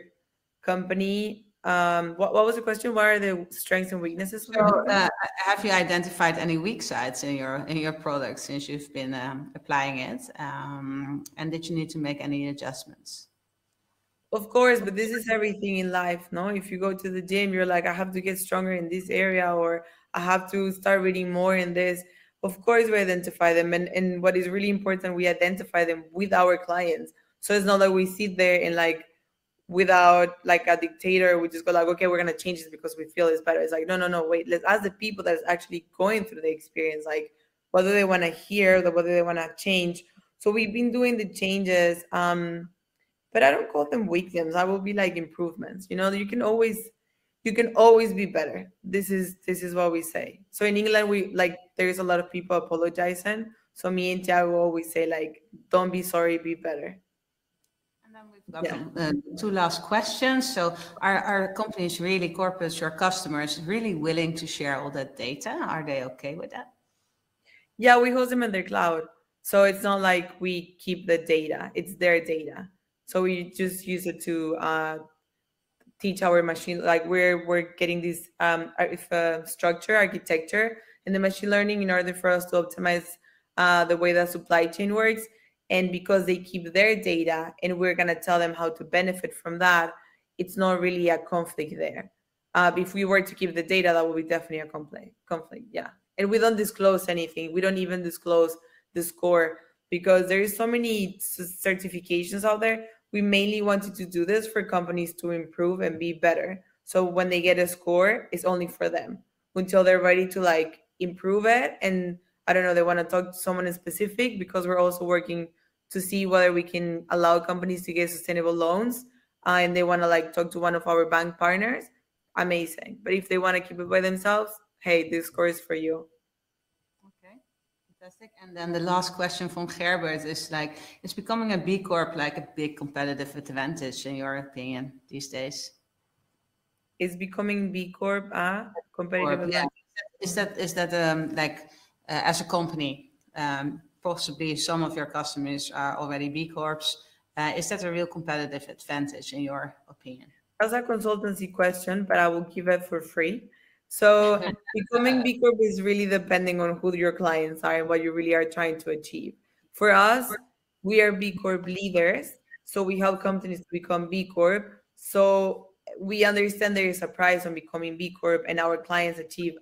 company, what was the question? What are the strengths and weaknesses of the
So,
company?
have you identified any weak sides in your product since you've been applying it? And did you need to make any adjustments?
Of course, but this is everything in life, no? If you go to the gym, you're like, I have to get stronger in this area, or I have to start reading more in this. Of course, we identify them. And what is really important, we identify them with our clients. So it's not that we sit there and like, without like a dictator, we just go like, okay, we're going to change this because we feel it's better. It's like, no, no, no, wait, let's ask the people that's actually going through the experience. Like, what do they want to hear? What do they want to change? So we've been doing the changes. But I don't call them weaknesses. I will be like improvements. You know, you can always be better. This is what we say. So in England, we like there's a lot of people apologizing. So me and Tiago always say like, don't be sorry, be better.
And then we've got two last questions. So are companies really, corporates, your customers, really willing to share all that data? Are they okay with that?
Yeah, we host them in their cloud. So it's not like we keep the data. It's their data. So we just use it to teach our machine. Like we're getting this structure, architecture in the machine learning in order for us to optimize the way that supply chain works. And because they keep their data and we're going to tell them how to benefit from that, it's not really a conflict there. If we were to keep the data, that would be definitely a conflict. Yeah. And we don't disclose anything. We don't even disclose the score because there is so many certifications out there. We mainly wanted to do this for companies to improve and be better. So when they get a score, it's only for them until they're ready to like improve it. And I don't know, they want to talk to someone specific because we're also working to see whether we can allow companies to get sustainable loans. And they want to like talk to one of our bank partners. Amazing. But if they want to keep it by themselves, hey, this score is for you.
Fantastic. And then the last question from Gerbert is like, is becoming a B Corp like a big competitive advantage in your opinion these days?
Is becoming B Corp a competitive advantage?
Yeah. Is that like as a company, possibly some of your customers are already B Corps. Is that a real competitive advantage in your opinion?
That's a consultancy question, but I will give it for free. So becoming B Corp is really depending on who your clients are and what you really are trying to achieve. For us, we are B Corp leaders. So we help companies to become B Corp. So we understand there is a price on becoming B Corp and our clients achieve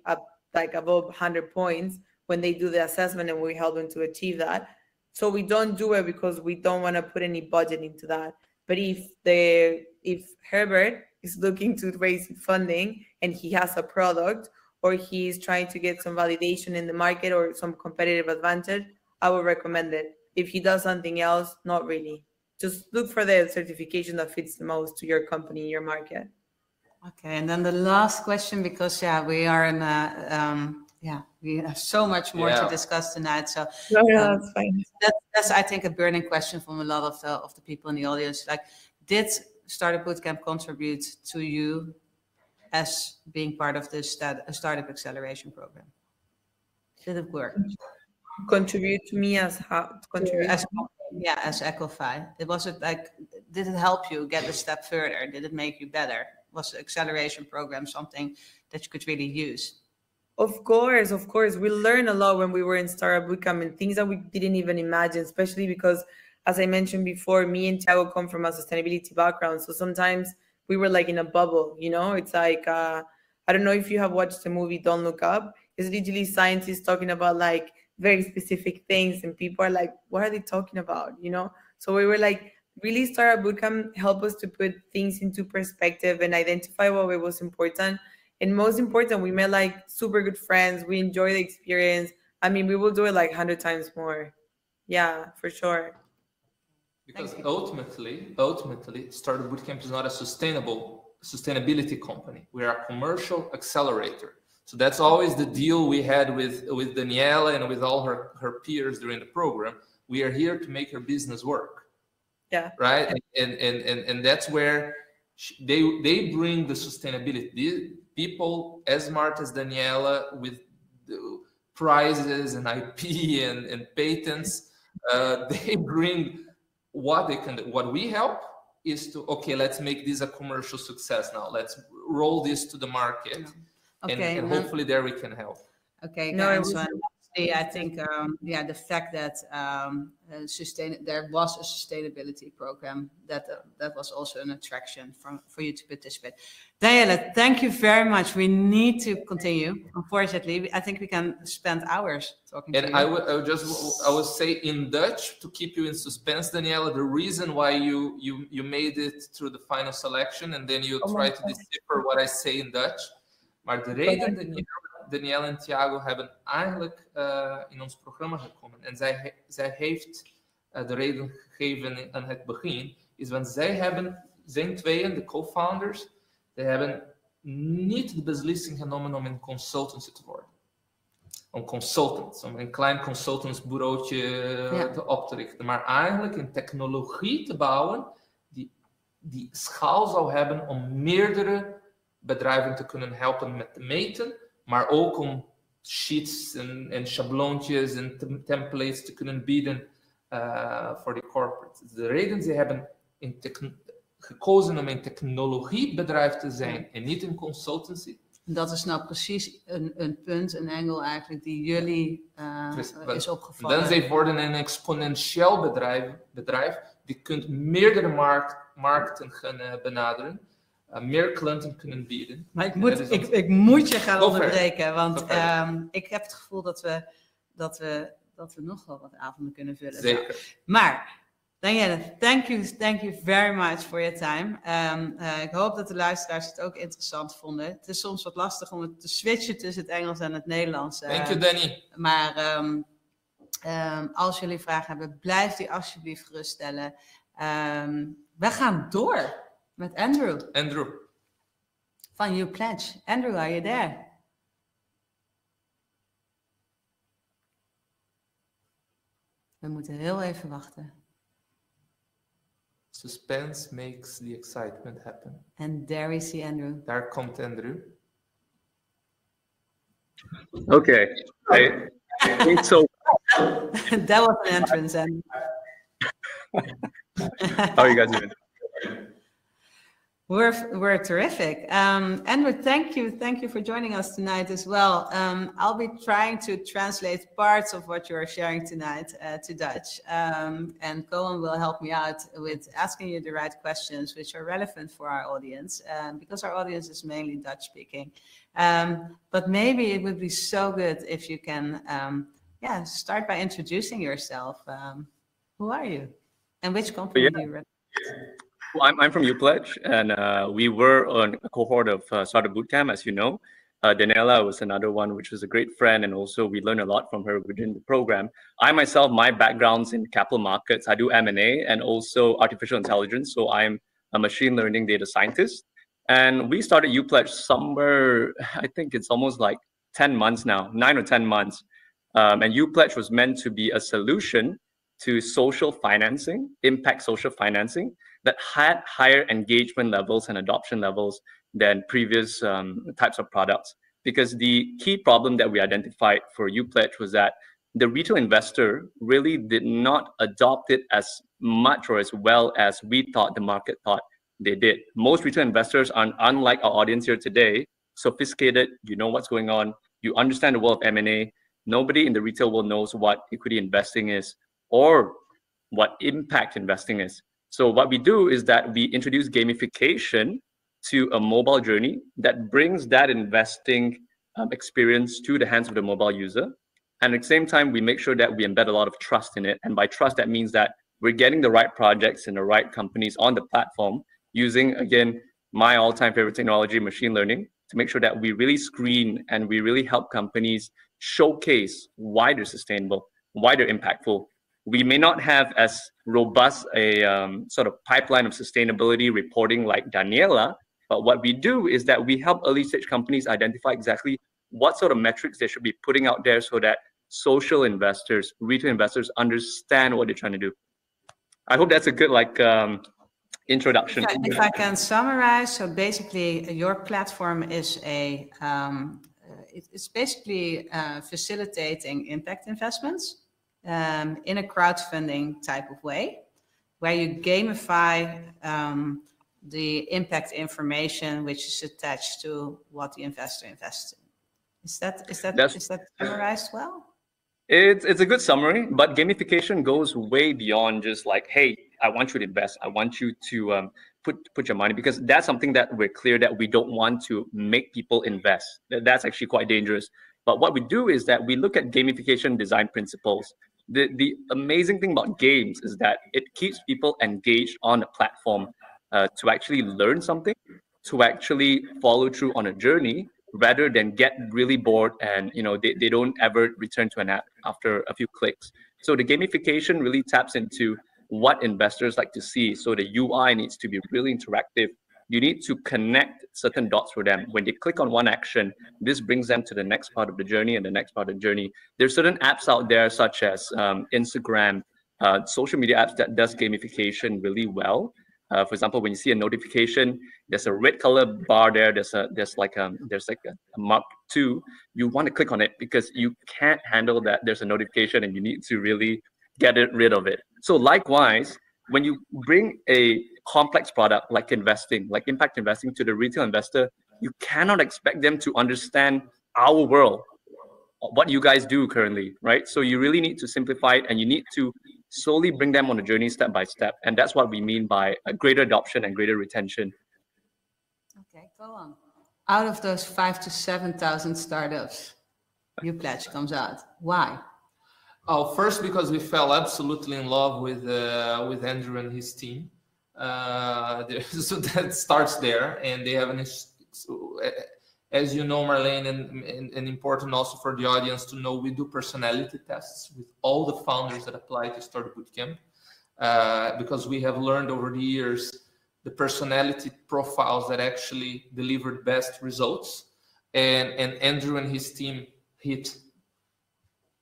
like above 100 points when they do the assessment and we help them to achieve that. So we don't do it because we don't want to put any budget into that. But if Herbert is looking to raise funding and he has a product or he's trying to get some validation in the market or some competitive advantage, I would recommend it. If he does something else, not really. Just look for the certification that fits the most to your company, your market.
Okay, and then the last question, because we are in we have so much more to discuss tonight. So
that's fine.
That's I think a burning question from a lot of the people in the audience. Like, did Startup Bootcamp contribute to you as being part of this startup acceleration program? Did it work?
Contribute to me as how? Contribute
as Ecofy. Did it help you get a step further? Did it make you better? Was the acceleration program something that you could really use?
Of course. We learned a lot when we were in Startup Bootcamp and things that we didn't even imagine, especially because, as I mentioned before, me and Tiago come from a sustainability background. So sometimes we were like in a bubble, you know? It's like, I don't know if you have watched the movie Don't Look Up. It's literally scientists talking about like very specific things and people are like, what are they talking about, you know? So we were like, really Startup Bootcamp help us to put things into perspective and identify what was important. And most important, we met like super good friends. We enjoy the experience. I mean, we will do it like 100 times more. Yeah, for sure.
Because ultimately, Startup Bootcamp is not a sustainability company. We are a commercial accelerator. So that's always the deal we had with Daniela and with all her peers during the program. We are here to make her business work.
Yeah.
Right. And that's where They bring the sustainability. These people as smart as Daniela with the prizes and IP and patents, they bring what they can do. What we help is to, okay, let's make this a commercial success now. Let's roll this to the market.
Okay,
and hopefully there we can help.
Okay,
No,
guys, so I think, yeah, the fact that there was a sustainability program, that was also an attraction for you to participate. Daniela, thank you very much. We need to continue. Unfortunately, I think we can spend hours talking to you.
And I will say in Dutch, to keep you in suspense, Daniela, the reason why you made it through the final selection, and then you try to decipher what I say in Dutch. Maar de reden, Daniela en Thiago hebben eigenlijk in ons programma gekomen. En zij heeft de reden gegeven aan het begin, is want zijn tweeën, de co-founders, die hebben niet de beslissing genomen om een consultancy te worden. Om consultants, om een klein consultantsbureautje op te richten. Maar eigenlijk een technologie te bouwen die schaal zou hebben om meerdere bedrijven te kunnen helpen met te meten, maar ook om sheets en schabloontjes en templates te kunnen bieden voor de corporates. De reden ze hebben gekozen om een technologiebedrijf te zijn en niet een consultancy.
Dat is nou precies een punt, een angle eigenlijk die jullie is opgevallen.
Dan ze worden een exponentieel bedrijf die kunt meerdere markten gaan benaderen. Meer klanten kunnen bieden. Maar
ik moet je gaan onderbreken, want ik heb het gevoel dat we nog wel wat avonden kunnen vullen.
Zeker.
Maar Daniela, thank you very much for your time. Ik hoop dat de luisteraars het ook interessant vonden. Het is soms wat lastig om het te switchen tussen het Engels en het Nederlands.
Thank you, Danny.
Maar als jullie vragen hebben, blijf die alsjeblieft geruststellen. We gaan door met Andrew. Van You Pledge. Andrew, are you there? We moeten heel even wachten.
Suspense makes the excitement happen.
And there we see Andrew.
Daar komt Andrew.
Okay. I think so.
That was an entrance, Andrew.
How are you guys doing?
We're terrific. Andrew, thank you for joining us tonight as well. I'll be trying to translate parts of what you're sharing tonight to Dutch. And Kauan will help me out with asking you the right questions which are relevant for our audience, because our audience is mainly Dutch speaking. But maybe it would be so good if you can start by introducing yourself. Who are you? And which company do you represent?
Well, I'm from UPledge, and we were on a cohort of Startup Bootcamp, as you know. Daniela was another one, which was a great friend, and also we learned a lot from her within the program. I myself, my background's in capital markets. I do M&A and also artificial intelligence, so I'm a machine learning data scientist. And we started UPledge somewhere, I think it's almost like 10 months now, 9 or 10 months. And UPledge was meant to be a solution to social financing, impact social financing, that had higher engagement levels and adoption levels than previous types of products. Because the key problem that we identified for UPledge was that the retail investor really did not adopt it as much or as well as we thought the market thought they did. Most retail investors are, unlike our audience here today, sophisticated. You know what's going on. You understand the world of M&A. Nobody in the retail world knows what equity investing is or what impact investing is. So what we do is that we introduce gamification to a mobile journey that brings that investing experience to the hands of the mobile user. And at the same time, we make sure that we embed a lot of trust in it. And by trust, that means that we're getting the right projects and the right companies on the platform using, again, my all-time favorite technology, machine learning, to make sure that we really screen and we really help companies showcase why they're sustainable, why they're impactful. We may not have as robust a sort of pipeline of sustainability reporting like Daniela, but what we do is that we help early stage companies identify exactly what sort of metrics they should be putting out there so that social investors, retail investors understand what they're trying to do. I hope that's a good introduction.
If I can summarize, so basically your platform is it's basically facilitating impact investments in a crowdfunding type of way, where you gamify the impact information which is attached to what the investor invests in. Is that summarized well?
It's a good summary, but gamification goes way beyond just like, hey, I want you to invest. I want you to put your money, because that's something that we're clear that we don't want to make people invest. That's actually quite dangerous. But what we do is that we look at gamification design principles. The amazing thing about games is that it keeps people engaged on a platform to actually learn something, to actually follow through on a journey, rather than get really bored and they don't ever return to an app after a few clicks. So the gamification really taps into what investors like to see. So the UI needs to be really interactive. You need to connect certain dots for them. When they click on one action, this brings them to the next part of the journey and the next part of the journey. There's certain apps out there such as Instagram, social media apps that does gamification really well. For example, when you see a notification, there's a red color bar there. There's like a mark 2. You want to click on it because you can't handle that there's a notification and you need to really get rid of it. So likewise, when you bring a complex product like investing, like impact investing, to the retail investor, you cannot expect them to understand our world, what you guys do currently, right? So you really need to simplify it, and you need to slowly bring them on a journey step by step. And that's what we mean by a greater adoption and greater retention.
Okay, go on. Out of those 5,000 to 7,000 startups, Upledge comes out. Why?
Oh, first, because we fell absolutely in love with Andrew and his team. So that starts there, and they have as you know, Marleen, and important also for the audience to know, we do personality tests with all the founders that apply to Startup Bootcamp, because we have learned over the years the personality profiles that actually delivered best results, and Andrew and his team hit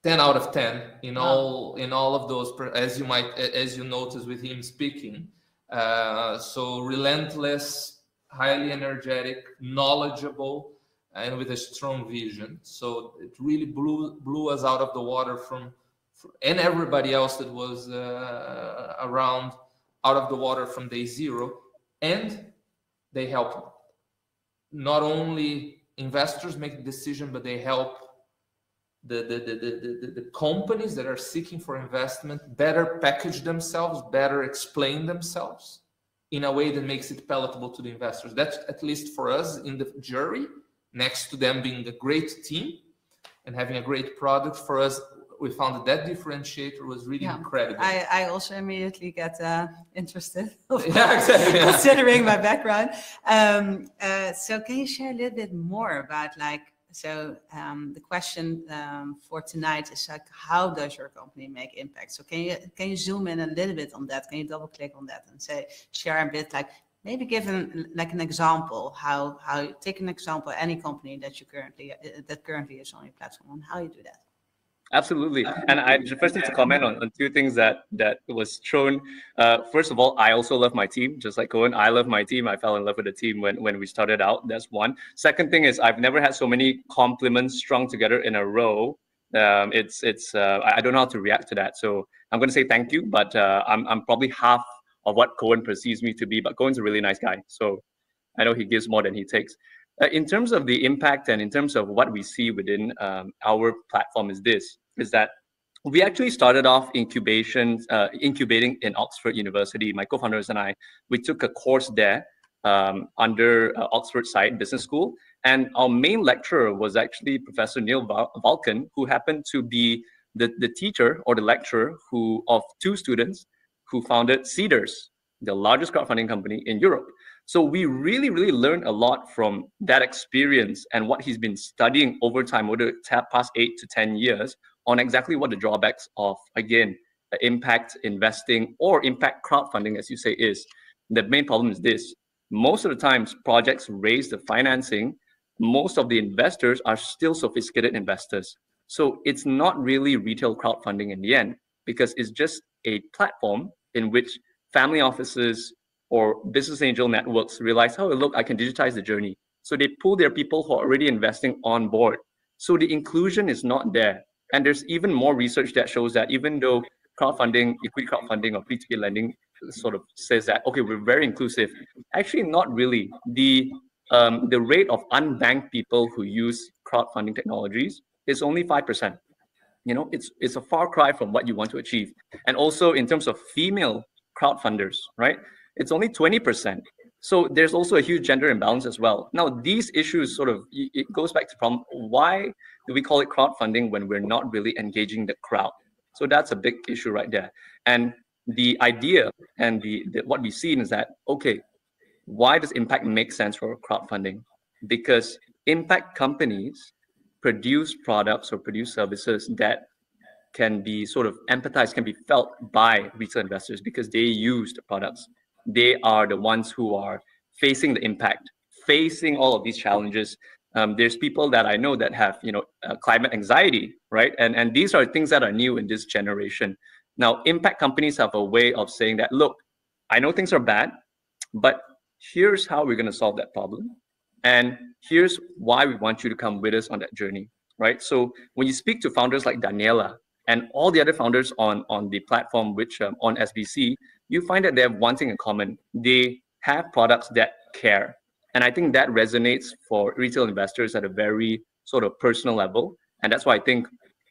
10 out of 10 in all of those, as you notice with him speaking. So relentless, highly energetic, knowledgeable, and with a strong vision. So it really blew us out of the water and everybody else that was around, out of the water from day zero. And they help not only investors make the decision, but they help the companies that are seeking for investment better package themselves, better explain themselves in a way that makes it palatable to the investors. That's, at least for us in the jury, next to them being a great team and having a great product, for us, we found that differentiator was really incredible.
I also immediately get interested,
exactly,
considering my background. So can you share a little bit more about the question for tonight is like, how does your company make impact? So can you zoom in a little bit on that? Can you double click on that and share a bit, like maybe give an example, how you take an example, any company that currently is on your platform, and how you do that?
Absolutely. And I first need to comment on two things that was thrown. First of all, I also love my team, just like Kauan. I love my team. I fell in love with the team when we started out. That's one. Second thing is, I've never had so many compliments strung together in a row. I don't know how to react to that. So I'm going to say thank you, but I'm probably half of what Kauan perceives me to be. But Kauan's a really nice guy, so I know he gives more than he takes. In terms of the impact and in terms of what we see within our platform is that we actually started off incubating in Oxford University. My co-founders and I, we took a course there under Oxford Side Business School. And our main lecturer was actually Professor Neil Vulcan, who happened to be the teacher or the lecturer of two students who founded Seedrs, the largest crowdfunding company in Europe. So we really, really learned a lot from that experience and what he's been studying over time, over the past 8 to 10 years, on exactly what the drawbacks of, again, impact investing or impact crowdfunding, as you say, is. The main problem is this. Most of the times, projects raise the financing. Most of the investors are still sophisticated investors. So it's not really retail crowdfunding in the end, because it's just a platform in which family offices or business angel networks realize, oh, look, I can digitize the journey. So they pull their people who are already investing on board. So the inclusion is not there. And there's even more research that shows that even though crowdfunding, equity crowdfunding or P2P lending sort of says that, okay, we're very inclusive, actually not really. The rate of unbanked people who use crowdfunding technologies is only 5%. You know, it's a far cry from what you want to achieve. And also in terms of female crowdfunders, right? It's only 20%. So there's also a huge gender imbalance as well. Now, these issues sort of, it goes back to problem, why do we call it crowdfunding when we're not really engaging the crowd? So that's a big issue right there. And the idea and what we've seen is that, okay, why does impact make sense for crowdfunding? Because impact companies produce products or produce services that can be sort of empathized, can be felt by retail investors because they use the products. They are the ones who are facing the impact, facing all of these challenges. There's people that I know that have, climate anxiety, right? And these are things that are new in this generation. Now, impact companies have a way of saying that, look, I know things are bad, but here's how we're going to solve that problem. And here's why we want you to come with us on that journey, right? So when you speak to founders like Daniela and all the other founders on the platform, which on SBC, you find that they have one thing in common. They have products that care. And I think that resonates for retail investors at a very sort of personal level. And that's why I think,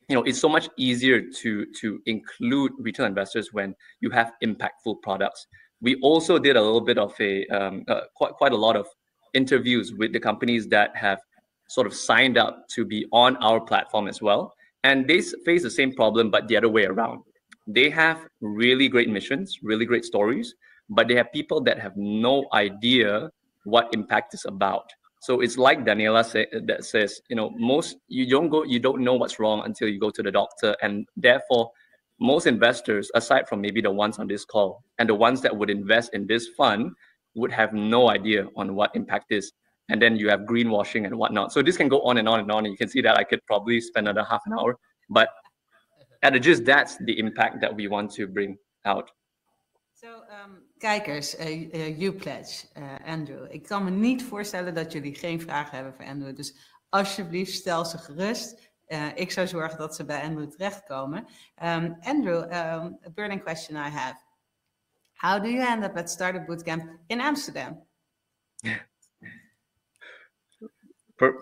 it's so much easier to include retail investors when you have impactful products. We also did a little bit of quite a lot of interviews with the companies that have sort of signed up to be on our platform as well. And they face the same problem, but the other way around. They have really great missions, really great stories, but they have people that have no idea what impact is about. So it's like Daniela that says, you don't know what's wrong until you go to the doctor. And therefore, most investors, aside from maybe the ones on this call and the ones that would invest in this fund, would have no idea on what impact is. And then you have greenwashing and whatnot. So this can go on and on and on. And you can see that I could probably spend another half an hour. But at the gist, that's the impact that we want to bring out.
So, kijkers, Upledge, Andrew. Ik kan me niet voorstellen dat jullie geen vragen hebben voor Andrew. Dus alsjeblieft, stel ze gerust. Ik zou zorgen dat ze bij Andrew terechtkomen. Andrew, a burning question I have. How do you end up at Startup Bootcamp in Amsterdam?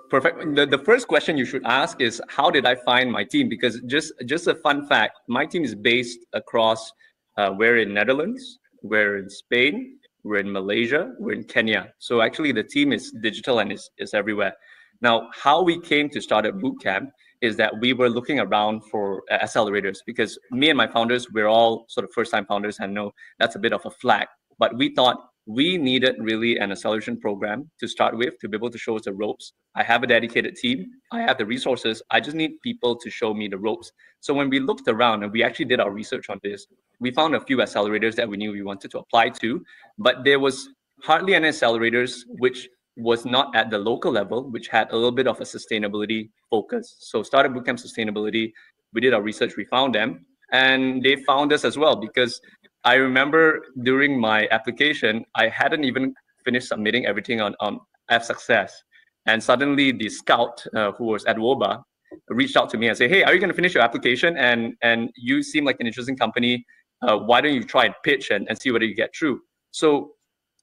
Perfect. The first question you should ask is, how did I find my team? Because just a fun fact, my team is based across, we're in Netherlands, we're in Spain, we're in Malaysia, we're in Kenya. So actually the team is digital and is everywhere. Now, how we came to Startup Bootcamp is that we were looking around for accelerators, because me and my founders, we're all sort of first-time founders, and know that's a bit of a flag. But we thought we needed really an acceleration program to start with, to be able to show us the ropes. I have a dedicated team. I have the resources. I just need people to show me the ropes. So when we looked around, and we actually did our research on this, we found a few accelerators that we knew we wanted to apply to, but there was hardly any accelerators which was not at the local level, which had a little bit of a sustainability focus. So Startup Bootcamp Sustainability, we did our research, we found them, and they found us as well, because I remember during my application, I hadn't even finished submitting everything on F Success. And suddenly the scout who was at WOBA reached out to me and said, hey, are you going to finish your application? And you seem like an interesting company. Why don't you try and pitch and see whether you get through? So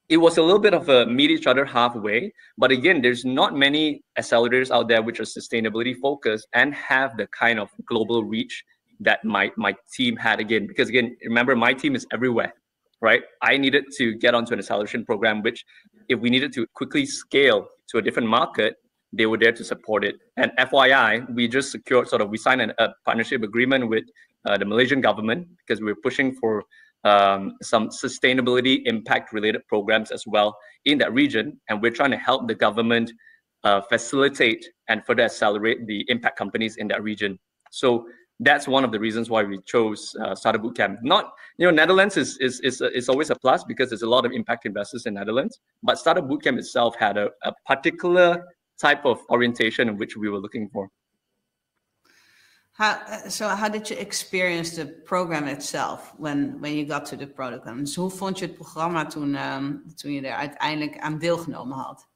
it was a little bit of a meet each other halfway. But again, there's not many accelerators out there which are sustainability focused and have the kind of global reach that my team had, again, because again, remember, my team is everywhere, right? I needed to get onto an acceleration program, which if we needed to quickly scale to a different market, they were there to support it. And FYI, we just secured we signed a partnership agreement with the Malaysian government, because we were pushing for some sustainability impact related programs as well in that region. And we're trying to help the government facilitate and further accelerate the impact companies in that region. So that's one of the reasons why we chose Startup Bootcamp. Not, Netherlands is always a plus because there's a lot of impact investors in Netherlands, but Startup Bootcamp itself had a particular type of orientation in which we were looking for.
How did you experience the program itself when you got to the program? Dus hoe vond je het programma toen je er uiteindelijk aan deelgenomen had?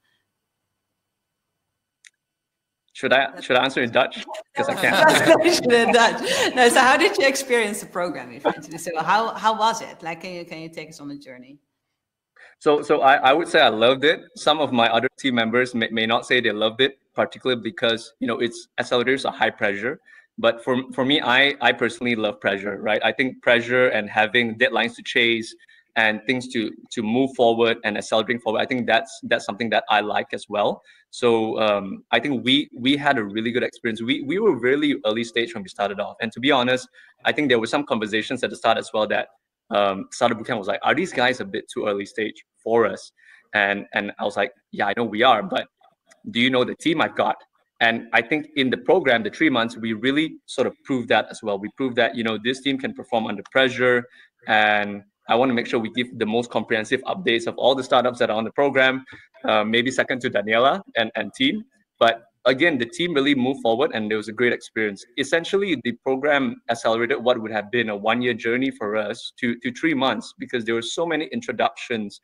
Should I answer in Dutch? Because I can't.
in Dutch. No, so how did you experience the program eventually? So how was it? Like, can you take us on a journey?
So I would say I loved it. Some of my other team members may not say they loved it, particularly because, you know, it's accelerators are high pressure. But for me, I personally love pressure, right? I think pressure and having deadlines to chase and things to move forward and accelerating forward, I think that's something that I like as well. So I think we had a really good experience. We were really early stage when we started off. And to be honest, I think there were some conversations at the start as well that Startup Bootcamp was like, are these guys a bit too early stage for us? And I was like, yeah, I know we are, but do you know the team I've got? And I think in the program, the 3 months, we really sort of proved that as well. We proved that, you know, this team can perform under pressure. And I want to make sure we give the most comprehensive updates of all the startups that are on the program, maybe second to Daniela and team. But again, the team really moved forward and there was a great experience. Essentially, the program accelerated what would have been a 1-year journey for us to 3 months because there were so many introductions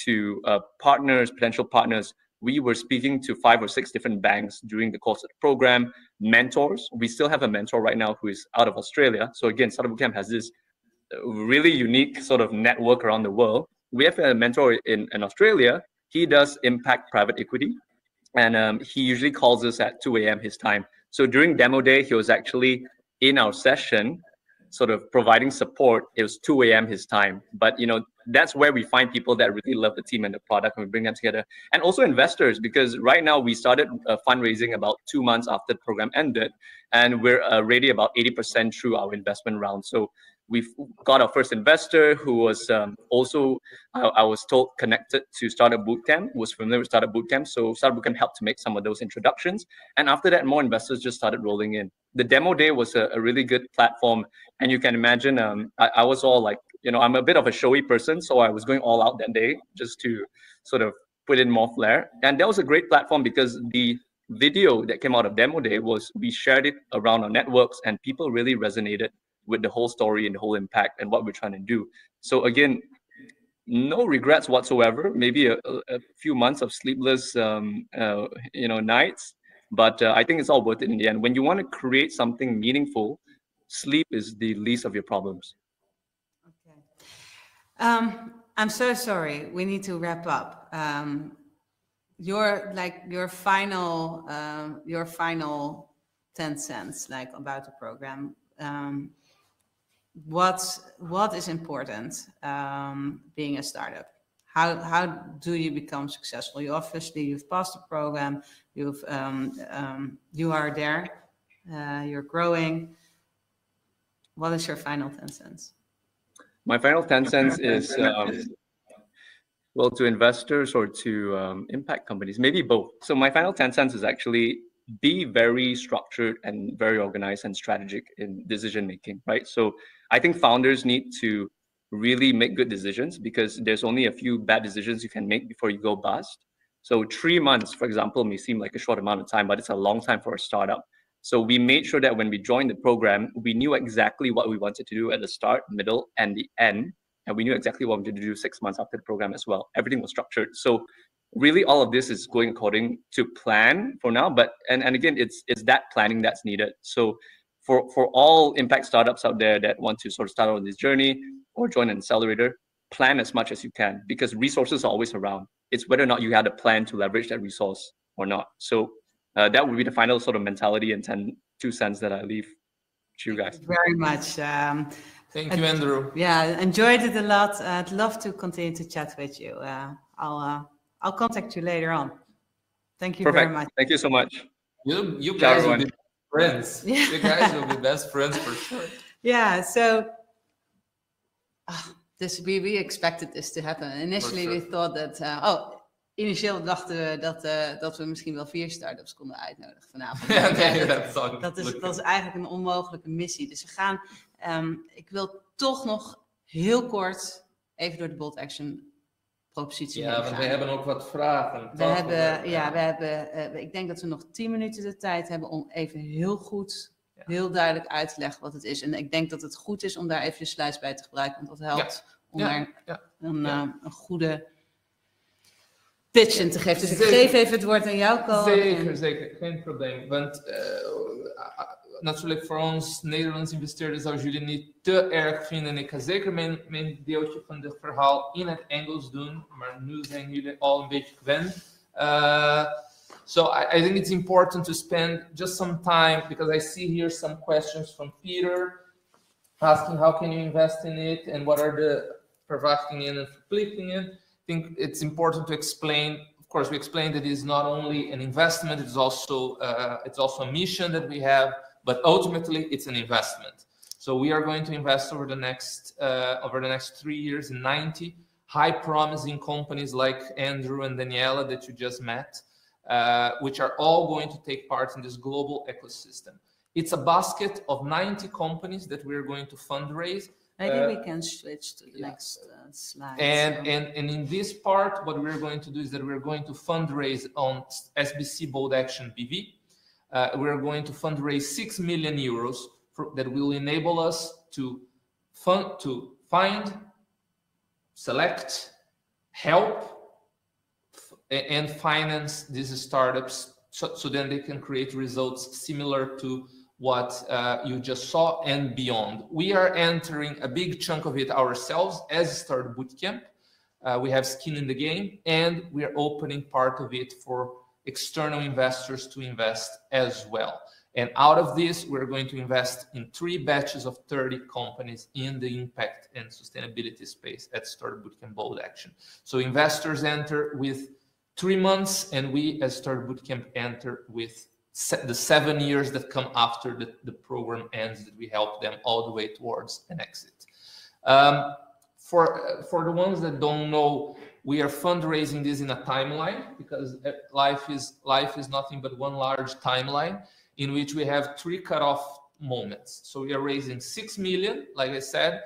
to partners, potential partners. We were speaking to 5 or 6 different banks during the course of the program, mentors. We still have a mentor right now who is out of Australia. So again, Startup Bootcamp has this really unique sort of network around the world. We have a mentor in Australia. He does impact private equity. And he usually calls us at 2 a.m. his time. So during demo day, he was actually in our session, sort of providing support. It was 2 a.m. his time. But, you know, that's where we find people that really love the team and the product, and we bring them together. And also investors, because right now we started fundraising about 2 months after the program ended, and we're already about 80% through our investment round. So we've got our first investor who was also, I was told, connected to Startup Bootcamp, was familiar with Startup Bootcamp. So Startup Bootcamp helped to make some of those introductions. And after that, more investors just started rolling in. The demo day was a really good platform. And you can imagine, I was all like, you know, I'm a bit of a showy person. So I was going all out that day just to sort of put in more flair. And that was a great platform because the video that came out of demo day was, we shared it around our networks and people really resonated with the whole story and the whole impact and what we're trying to do. So again, no regrets whatsoever. Maybe a few months of sleepless, you know, nights, but I think it's all worth it in the end. When you want to create something meaningful, sleep is the least of your problems.
Okay. I'm so sorry. We need to wrap up. Your final 10 cents, like about the program. What is important being a startup? How do you become successful? You've passed the program. You are there. You're growing. What is your final 10 cents?
My final 10 cents is well, to investors or to impact companies, maybe both. So my final 10 cents is actually be very structured and very organized and strategic in decision making, right? So I think founders need to really make good decisions because there's only a few bad decisions you can make before you go bust. So 3 months, for example, may seem like a short amount of time, but it's a long time for a startup. So we made sure that when we joined the program, we knew exactly what we wanted to do at the start, middle, and the end. And we knew exactly what we wanted to do 6 months after the program as well. Everything was structured. So really all of this is going according to plan for now, but and again, it's that planning that's needed. So for all impact startups out there that want to sort of start on this journey or join an accelerator, plan as much as you can because resources are always around. It's whether or not you had a plan to leverage that resource or not. So that would be the final sort of mentality and 2 cents that I leave to you guys.
Thank you very much.
Thank you, Andrew.
Yeah, enjoyed it a lot. I'd love to continue to chat with you. I'll contact you later on. Thank you very much.
Thank you so much.
You guys will be friends. Yeah. You guys will be best friends for sure.
Yeah, so we expected this to happen. Initially we thought that, initieel dachten we dat we misschien wel 4 start-ups konden uitnodigen vanavond.
Ja, nee,
dat is eigenlijk een onmogelijke missie. Dus we gaan, ik wil toch nog heel kort even door de bold action propositie heen gaan.
Ja, want we hebben ook wat vragen.
Ik denk dat we nog 10 minuten de tijd hebben om even heel goed heel duidelijk uit te leggen wat het is. En ik denk dat het goed is om daar even je slides bij te gebruiken, want dat helpt om daar een goede pitch in te geven. Dus ik geef even het woord aan jou, Kauan.
Zeker. Geen probleem. Want natuurlijk voor ons Nederlandse investeerders als jullie niet te erg vinden. Ik ga zeker mijn deeltje van het verhaal in het Engels doen. Maar nu zijn jullie al een beetje gewend. So I think it's important to spend just some time, because I see here some questions from Peter asking how can you invest in it and what are the verwachtingen and verplichtingen. I think it's important to explain. Of course, we explained that it is not only an investment, it's also a mission that we have, but ultimately it's an investment. So we are going to invest over the next 3 years in 90 high-promising companies like Andrew and Daniela that you just met, which are all going to take part in this global ecosystem. It's a basket of 90 companies that we're going to fundraise.
Maybe we can switch to the next slide.
And in this part, what we're going to do is that we're going to fundraise on SBC Bold Action BV. We're going to fundraise 6 million euros that will enable us to find, select, help, and finance these startups so then they can create results similar to what you just saw and beyond. We are entering a big chunk of it ourselves as Startup Bootcamp. We have skin in the game, and we are opening part of it for external investors to invest as well. And out of this, we're going to invest in 3 batches of 30 companies in the impact and sustainability space at Startup Bootcamp Bold Action. So investors enter with 3 months, and we as Startup Bootcamp enter with the 7 years that come after the program ends, that we help them all the way towards an exit. For the ones that don't know, we are fundraising this in a timeline, because life is nothing but one large timeline in which we have 3 cutoff moments. So we are raising 6 million, like I said,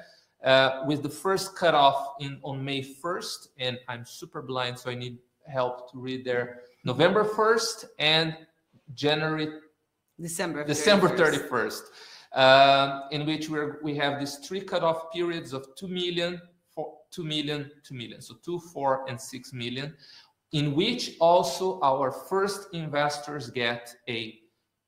with the first cutoff on May 1st, and I'm super blind, so I need help to read there. November 1st and December 31st, in which we have these 3 cutoff periods of 2 million, 2 million, 2 million. So 2, 4, and 6 million, in which also our first investors get a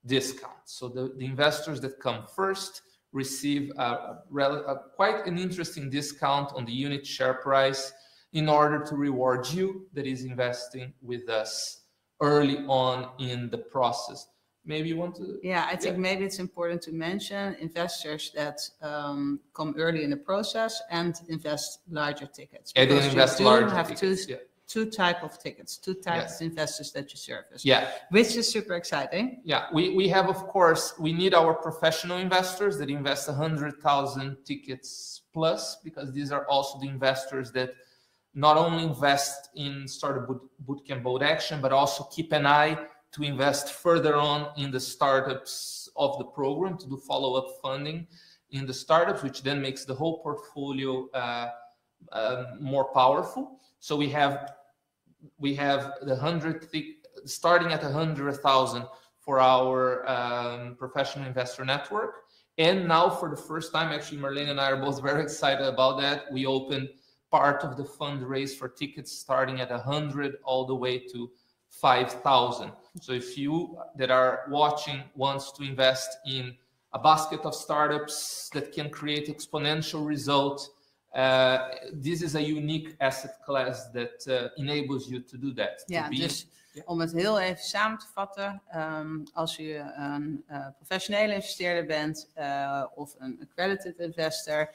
discount. So the investors that come first receive quite an interesting discount on the unit share price in order to reward you that is investing with us early on in the process. Maybe you want to...
Yeah, I think maybe it's important to mention investors that come early in the process and invest larger tickets.
And then invest larger
tickets. Two types of tickets, 2 types of investors that you service.
Yeah.
Which is super exciting.
Yeah, we have, of course, we need our professional investors that invest 100,000 tickets plus, because these are also the investors that not only invest in Startup Bootcamp Bold Action, but also keep an eye to invest further on in the startups of the program, to do follow-up funding in the startups, which then makes the whole portfolio more powerful. So we have the starting at 100,000 for our professional investor network. And now for the first time, actually, Marleen and I are both very excited about that. We opened part of the fundraise for tickets starting at 100 all the way to 5,000. So if you that are watching wants to invest in a basket of startups that can create exponential results, this is a unique asset class that enables you to do that.
Ja, dus om het heel even samen te vatten, als u een professionele investeerder bent of een accredited investor,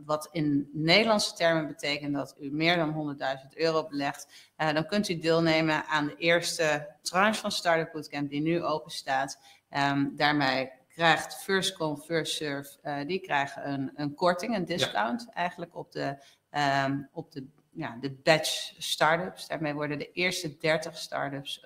wat in Nederlandse termen betekent dat u meer dan €100.000 belegt, dan kunt u deelnemen aan de eerste tranche van Startup Bootcamp die nu open staat. Daarmee krijgt First Come, First Serve, die krijgen een korting, een discount eigenlijk op de batch startups. Daarmee worden de eerste 30 startups,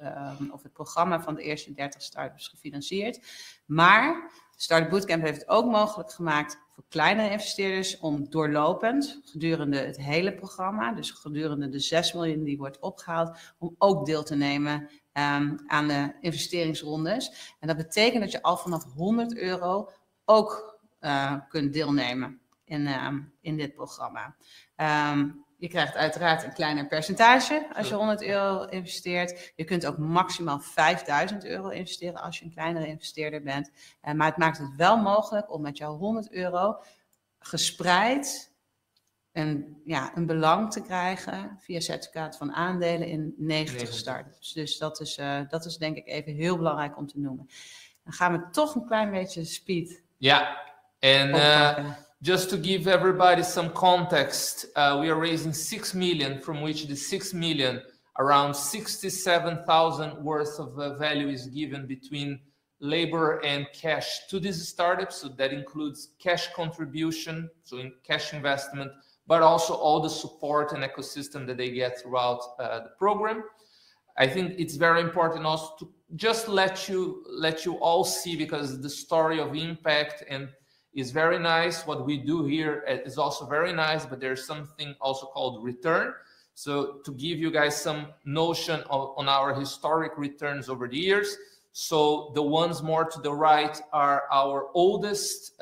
of het programma van de eerste 30 startups gefinancierd. Maar Startup Bootcamp heeft het ook mogelijk gemaakt voor kleinere investeerders om doorlopend, gedurende het hele programma, dus gedurende de 6 miljoen die wordt opgehaald, om ook deel te nemen aan de investeringsrondes. En dat betekent dat je al vanaf €100 ook kunt deelnemen in dit programma. Je krijgt uiteraard een kleiner percentage als je €100 investeert. Je kunt ook maximaal €5.000 investeren als je een kleinere investeerder bent. Maar het maakt het wel mogelijk om met jouw €100 gespreid een belang te krijgen via certificaat van aandelen in 90 start-ups. Dus dat is denk ik even heel belangrijk om te noemen. Dan gaan we toch een klein beetje speed.
Ja, en just to give everybody some context, we are raising 6 million, from which the 6 million, around 67,000 worth of value is given between labor and cash to these startups. So that includes cash contribution, so in cash investment, but also all the support and ecosystem that they get throughout the program. I think it's very important also to just let you all see, because the story of impact and is very nice. What we do here is also very nice, but there's something also called return. So to give you guys some notion on our historic returns over the years. So the ones more to the right are our oldest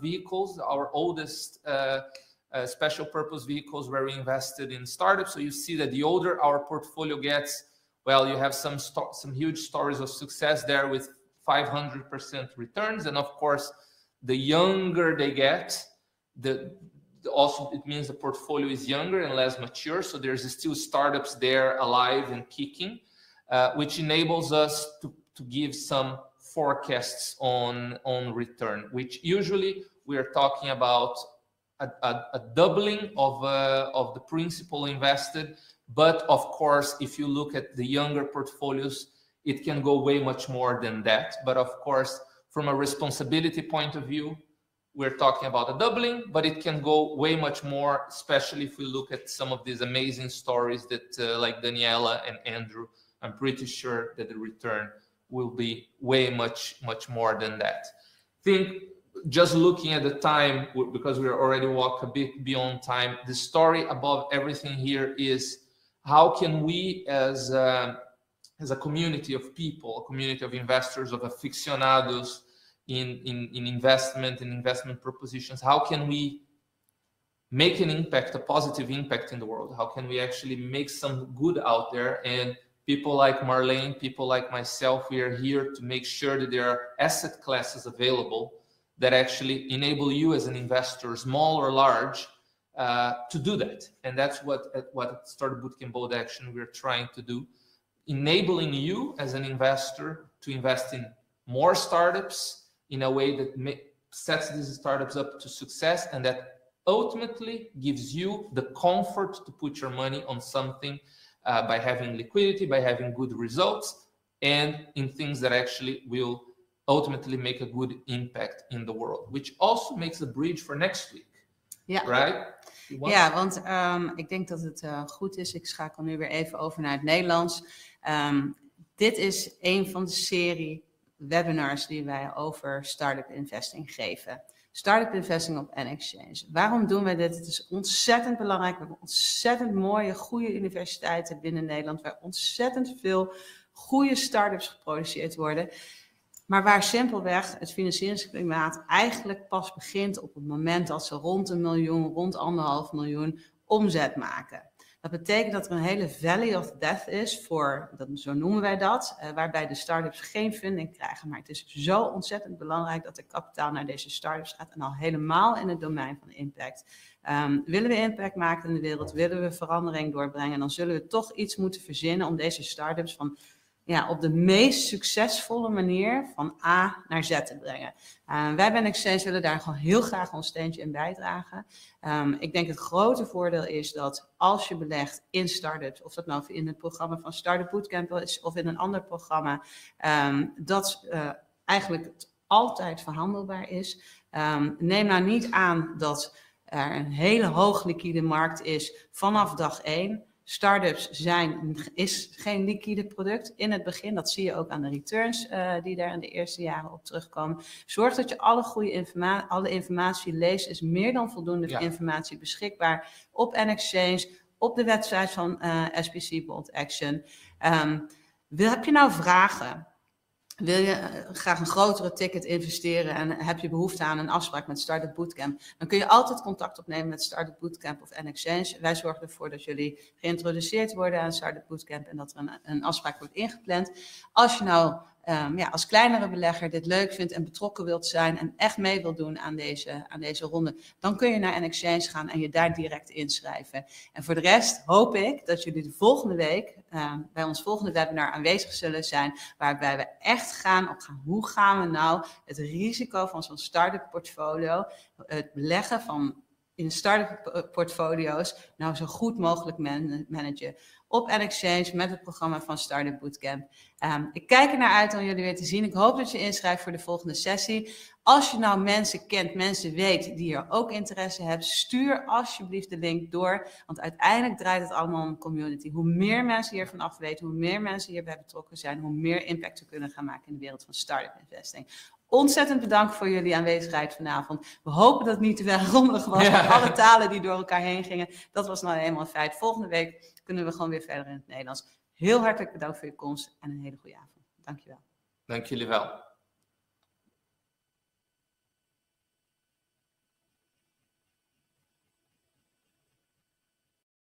vehicles, our oldest special purpose vehicles where we invested in startups. So you see that the older our portfolio gets, well, you have some huge stories of success there with 500% returns. And of course, the younger they get, also it means the portfolio is younger and less mature. So there's still startups there alive and kicking, which enables us to give some forecasts on return, which usually we are talking about a doubling of the principal invested. But of course, if you look at the younger portfolios, it can go way much more than that. But of course, from a responsibility point of view, we're talking about a doubling, but it can go way much more, especially if we look at some of these amazing stories that like Daniela and Andrew, I'm pretty sure that the return will be way much more than that. Think, just looking at the time, because we're already walk a bit beyond time, the story above everything here is how can we as a community of people, a community of investors, of aficionados in investment propositions, how can we make an impact, a positive impact in the world? How can we actually make some good out there? And people like Marleen, people like myself, we are here to make sure that there are asset classes available that actually enable you as an investor, small or large, to do that. And that's what at Startup Bootcamp Bold Action we're trying to do, enabling you as an investor to invest in more startups in a way that sets these startups up to success, and that ultimately gives you the comfort to put your money on something by having liquidity, by having good results, and in things that actually will ultimately make a good impact in the world, which also makes a bridge for next week.
Ja,
right?
Ja, want ik denk dat het goed is. Ik schakel nu weer even over naar het Nederlands. Dit is een van de serie webinars die wij over startup investing geven. Startup investing op Nxchange. Waarom doen wij dit? Het is ontzettend belangrijk. We hebben ontzettend mooie, goede universiteiten binnen Nederland, waar ontzettend veel goede startups geproduceerd worden. Maar waar simpelweg het financieringsklimaat eigenlijk pas begint op het moment dat ze rond 1 miljoen, rond 1,5 miljoen omzet maken. Dat betekent dat er een hele valley of death is, zo noemen wij dat, waarbij de start-ups geen funding krijgen. Maar het is zo ontzettend belangrijk dat er kapitaal naar deze start-ups gaat, en al helemaal in het domein van impact. Willen we impact maken in de wereld, willen we verandering doorbrengen, dan zullen we toch iets moeten verzinnen om deze start-ups op de meest succesvolle manier van A naar Z te brengen. Wij bij Nxchange willen daar gewoon heel graag ons steentje in bijdragen. Ik denk het grote voordeel is dat als je belegt in start-ups, of dat nou in het programma van Startup Bootcamp is of in een ander programma, dat eigenlijk altijd verhandelbaar is. Neem nou niet aan dat er een hele hoog liquide markt is vanaf dag 1. Startups is geen liquide product in het begin. Dat zie je ook aan de returns die daar in de eerste jaren op terugkomen. Zorg dat je alle informatie leest. Is meer dan voldoende informatie beschikbaar op Nxchange, op de website van SBC Bold Action. Heb je nou vragen? Wil je graag een grotere ticket investeren en heb je behoefte aan een afspraak met Startup Bootcamp? Dan kun je altijd contact opnemen met Startup Bootcamp of Nxchange. Wij zorgen ervoor dat jullie geïntroduceerd worden aan Startup Bootcamp en dat er een afspraak wordt ingepland. Als je nou als kleinere belegger dit leuk vindt en betrokken wilt zijn en echt mee wilt doen aan deze ronde, dan kun je naar Nxchange gaan en je daar direct inschrijven. En voor de rest hoop ik dat jullie de volgende week bij ons volgende webinar aanwezig zullen zijn, waarbij we echt gaan op hoe gaan we nou het risico van zo'n start-up portfolio, het beleggen in start-up portfolio's, nou zo goed mogelijk managen op Nxchange met het programma van Startup Bootcamp. Ik kijk er naar uit om jullie weer te zien. Ik hoop dat je inschrijft voor de volgende sessie. Als je nou mensen kent, mensen weet die er ook interesse hebben, stuur alsjeblieft de link door. Want uiteindelijk draait het allemaal om een community. Hoe meer mensen hiervan af weten, hoe meer mensen hierbij betrokken zijn, hoe meer impact we kunnen gaan maken in de wereld van start-up investing. Ontzettend bedankt voor jullie aanwezigheid vanavond. We hopen dat het niet te vergrondig was met alle talen die door elkaar heen gingen. Dat was nou helemaal een feit. Volgende week kunnen we gewoon weer verder in het Nederlands. Heel hartelijk bedankt voor je komst en een hele goede avond. Dank je wel.
Dank jullie wel.